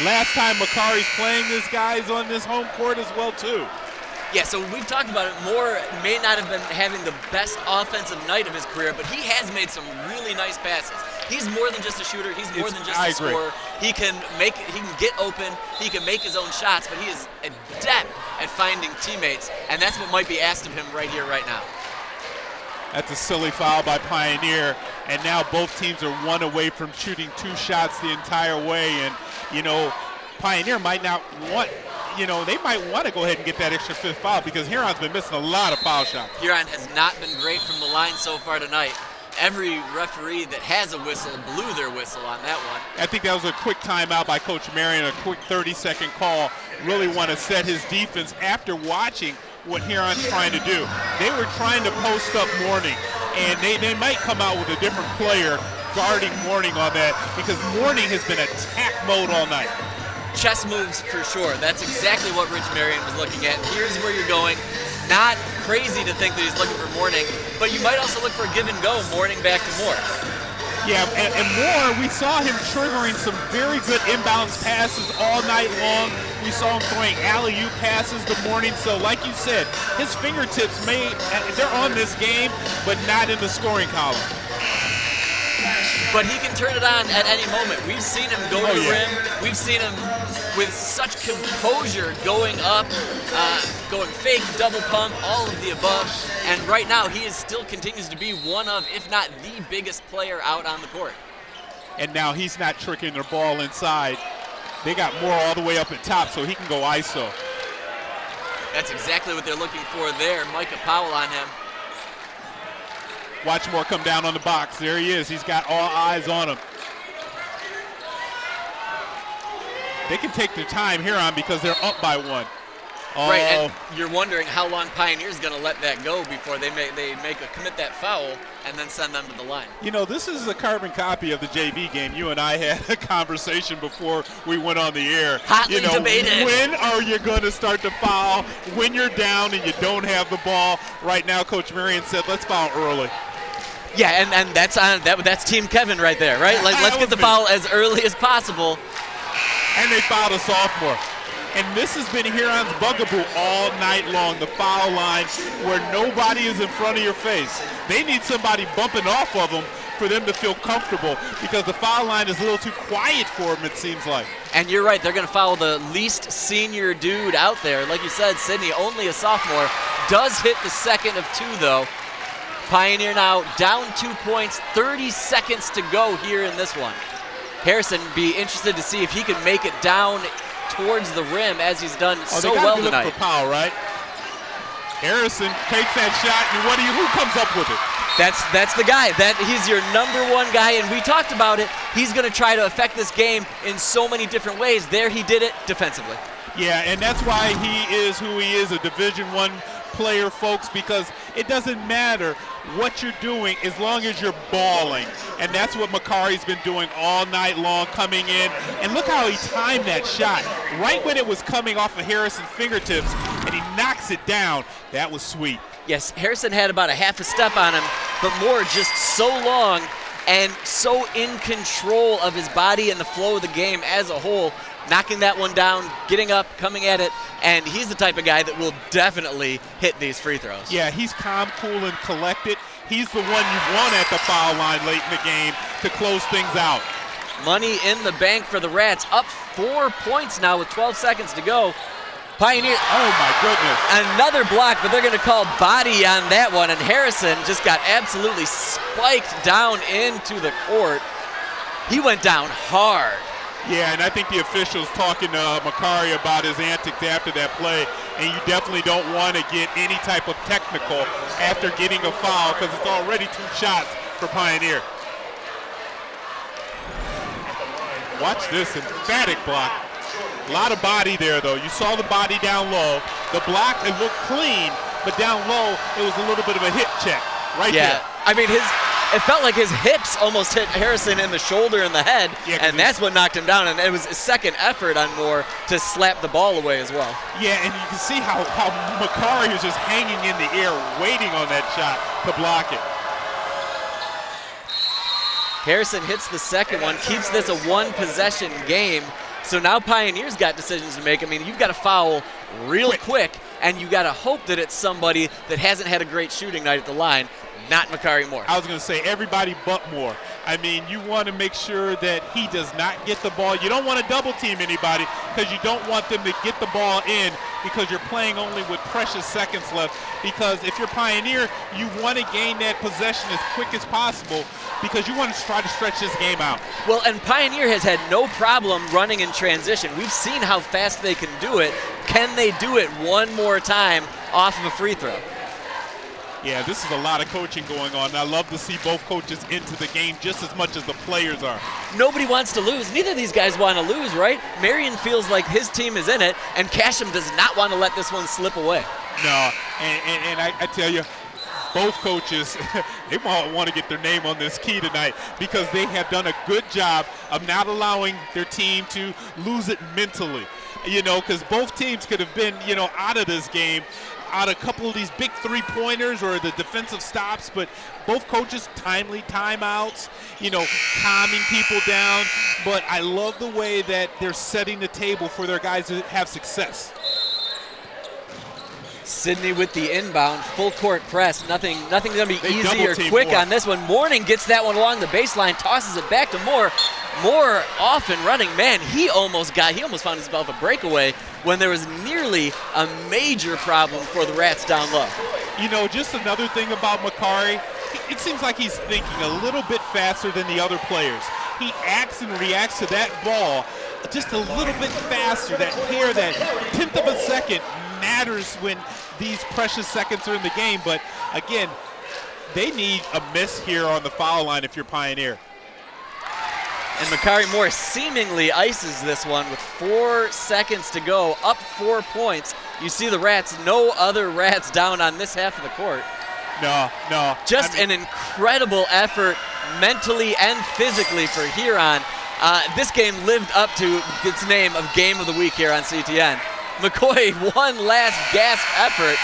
Last time Makari's playing this guy's on this home court as well, too. Yeah, so we've talked about it. Moore may not have been having the best offensive night of his career, but he has made some really nice passes. He's more than just a shooter. He's more than just a scorer. He can get open. He can make his own shots, but he is adept at finding teammates, and that's what might be asked of him right here, right now. That's a silly foul by Pioneer, and now both teams are 1 away from shooting 2 shots the entire way, and, you know, Pioneer might not want, they might want to go ahead and get that extra 5th foul, because Huron's been missing a lot of foul shots. Huron has not been great from the line so far tonight. Every referee that has a whistle blew their whistle on that one. I think that was a quick timeout by Coach Marion, a quick 30-second call. Really want to set his defense after watching what Huron's trying to do. They were trying to post up Mourning, and they might come out with a different player guarding Mourning on that, because Mourning has been attack mode all night. Chess moves for sure. That's exactly what Rich Marion was looking at. Here's where you're going. Not crazy to think that he's looking for Mourning, but you might also look for a give and go, Mourning back to Moore. Yeah, and Moore, we saw him triggering some very good inbounds passes all night long. We saw him throwing alley-oop passes the morning. So like you said, his fingertips they're on this game, but not in the scoring column. But he can turn it on at any moment. We've seen him go to the rim. We've seen him with such composure going up, going fake, double pump, all of the above. And right now, he still continues to be one of, if not the biggest player out on the court. And now he's not tricking their ball inside. They got Moore all the way up at top, so he can go ISO. That's exactly what they're looking for there. Micah Powell on him. Watch Moore come down on the box. There he is. He's got all eyes on him. they can take their time here on because they're up by 1. Oh. Right, and you're wondering how long Pioneer's going to let that go before they commit that foul and then send them to the line. You know, this is a carbon copy of the JV game. You and I had a conversation before we went on the air. Hotly debated. When are you going to start to foul when you're down and you don't have the ball? Right now, Coach Marion said, let's foul early. Yeah, and that's Team Kevin right there, right? Like, let's get the foul as early as possible. And they fouled a sophomore. And this has been Huron's bugaboo all night long, the foul line where nobody is in front of your face. They need somebody bumping off of them for them to feel comfortable because the foul line is a little too quiet for them, it seems like. And you're right, they're going to foul the least senior dude out there. Like you said, Sydney, only a sophomore, does hit the second of 2, though. Pioneer now down 2 points, 30 seconds to go here in this one. Harrison be interested to see if he can make it down towards the rim as he's done so well tonight. They got to for Powell, right? Harrison takes that shot, and who comes up with it? That's the guy. He's your #1 guy, and we talked about it. He's going to try to affect this game in so many different ways. There he did it defensively. Yeah, and that's why he is who he is, a Division I player, folks, because it doesn't matter what you're doing as long as you're balling. And that's what Macari's been doing all night long, coming in. And look how he timed that shot. Right when it was coming off of Harrison's fingertips, and he knocks it down. That was sweet. Yes, Harrison had about a half a step on him, but Moore just so long and so in control of his body and the flow of the game as a whole, knocking that one down, getting up, coming at it, and he's the type of guy that will definitely hit these free throws. Yeah, he's calm, cool, and collected. He's the one you want at the foul line late in the game to close things out. Money in the bank for the Rats, up 4 points now with 12 seconds to go. Pioneer, oh my goodness. Another block, but they're going to call body on that one, and Harrison just got absolutely spiked down into the court. He went down hard. Yeah, and I think the officials talking to Macari about his antics after that play, and you definitely don't want to get any type of technical after getting a foul because it's already 2 shots for Pioneer. Watch this emphatic block. A lot of body there, though. You saw the body down low. The block, it looked clean, but down low, it was a little bit of a hip check right there. I mean, it felt like his hips almost hit Harrison in the shoulder and the head, and that's what knocked him down. And it was a second effort on Moore to slap the ball away as well. Yeah, and you can see how Macari is just hanging in the air, waiting on that shot to block it. Harrison hits the second one, keeps this a 1-possession game. So now Pioneer's got decisions to make. I mean, you've got to foul real quick, and you've got to hope that it's somebody that hasn't had a great shooting night at the line, not Macari Moore. I was going to say everybody but Moore. I mean, you want to make sure that he does not get the ball. You don't want to double team anybody because you don't want them to get the ball in because you're playing only with precious seconds left. Because if you're Pioneer, you want to gain that possession as quick as possible because you want to try to stretch this game out. Well, and Pioneer has had no problem running in transition. We've seen how fast they can do it. Can they do it one more time off of a free throw? Yeah, this is a lot of coaching going on. I love to see both coaches into the game just as much as the players are. Nobody wants to lose. Neither of these guys want to lose, right? Marion feels like his team is in it, and Casham does not want to let this one slip away. No, and I tell you, both coaches, they want to get their name on this key tonight because they have done a good job of not allowing their team to lose it mentally. You know, because both teams could have been, out of this game, out a couple of these big three-pointers or the defensive stops, but both coaches timely timeouts, calming people down. But I love the way that they're setting the table for their guys to have success. Sydney with the inbound, full court press. Nothing's going to be easy or quick on this one. Morning gets that one along the baseline, tosses it back to Moore. Moore off and running. Man, he almost found himself a breakaway when there was nearly a major problem for the Rats down low. Just another thing about Macari, it seems like he's thinking a little bit faster than the other players. He acts and reacts to that ball just a little bit faster. That 10th of a second matters when these precious seconds are in the game. But again, they need a miss here on the foul line if you're Pioneer. And Makari Moore seemingly ices this one with 4 seconds to go, up 4 points. You see the Rats, no other Rats down on this half of the court. No. Just an incredible effort mentally and physically for Huron. This game lived up to its name of Game of the Week here on CTN. McCoy, one last gasp effort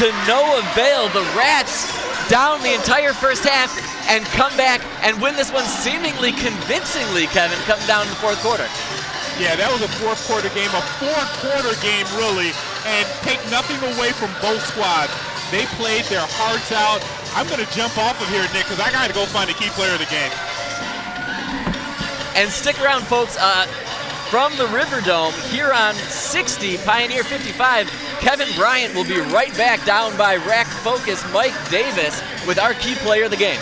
to no avail. The Rats down the entire first half and come back and win this one seemingly convincingly, Kevin, coming down in the fourth quarter. Yeah, that was a fourth quarter game, a four-quarter game really, and take nothing away from both squads. They played their hearts out. I'm going to jump off of here, Nick, because I got to go find a key player of the game. And stick around, folks. From the Riverdome, Huron 60, Pioneer 55. Kevin Bryant will be right back down by Rack Focus Mike Davis with our key player of the game.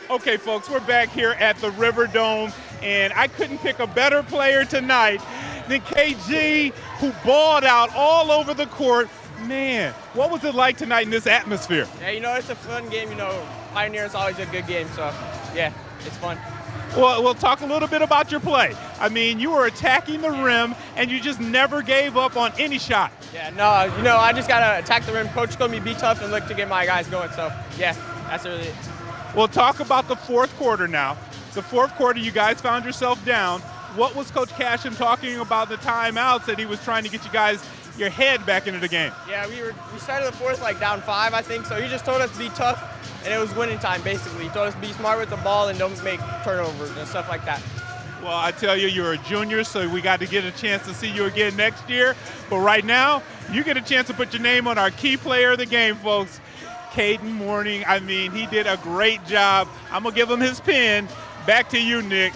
Okay, folks, we're back here at the Riverdome, and I couldn't pick a better player tonight than KG, who balled out all over the court. Man, what was it like tonight in this atmosphere? Yeah, it's a fun game. Pioneer is always a good game, so yeah, it's fun. Well, we'll talk a little bit about your play. I mean, you were attacking the rim, and you just never gave up on any shot. Yeah, no, I just got to attack the rim. Coach told me be tough and look to get my guys going, so yeah, that's really it. We'll talk about the fourth quarter now. The fourth quarter, you guys found yourself down. What was Coach Casham talking about the timeouts that he was trying to get you guys your head back into the game? Yeah, we started the fourth down 5, I think, so he just told us to be tough, and it was winning time, basically. He told us to be smart with the ball and don't make turnovers and stuff like that. Well, I tell you, you're a junior, so we got to get a chance to see you again next year. But right now, you get a chance to put your name on our key player of the game, folks. Caden Morning, I mean, he did a great job. I'm going to give him his pin. Back to you, Nick.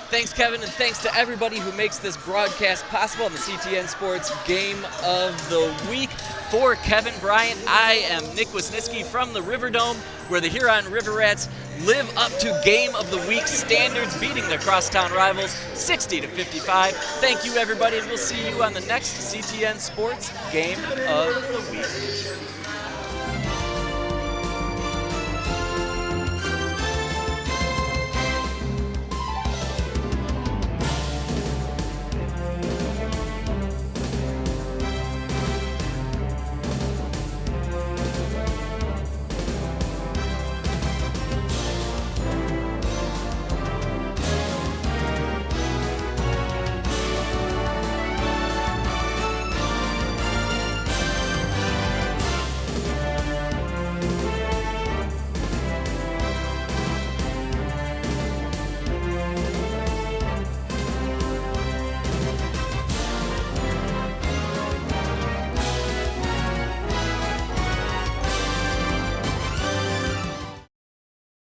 Thanks, Kevin, and thanks to everybody who makes this broadcast possible on the CTN Sports Game of the Week. For Kevin Bryant, I am Nick Wisniewski from the Riverdome, where the Huron River Rats live up to Game of the Week standards, beating their crosstown rivals 60-55. Thank you, everybody, and we'll see you on the next CTN Sports Game of the Week.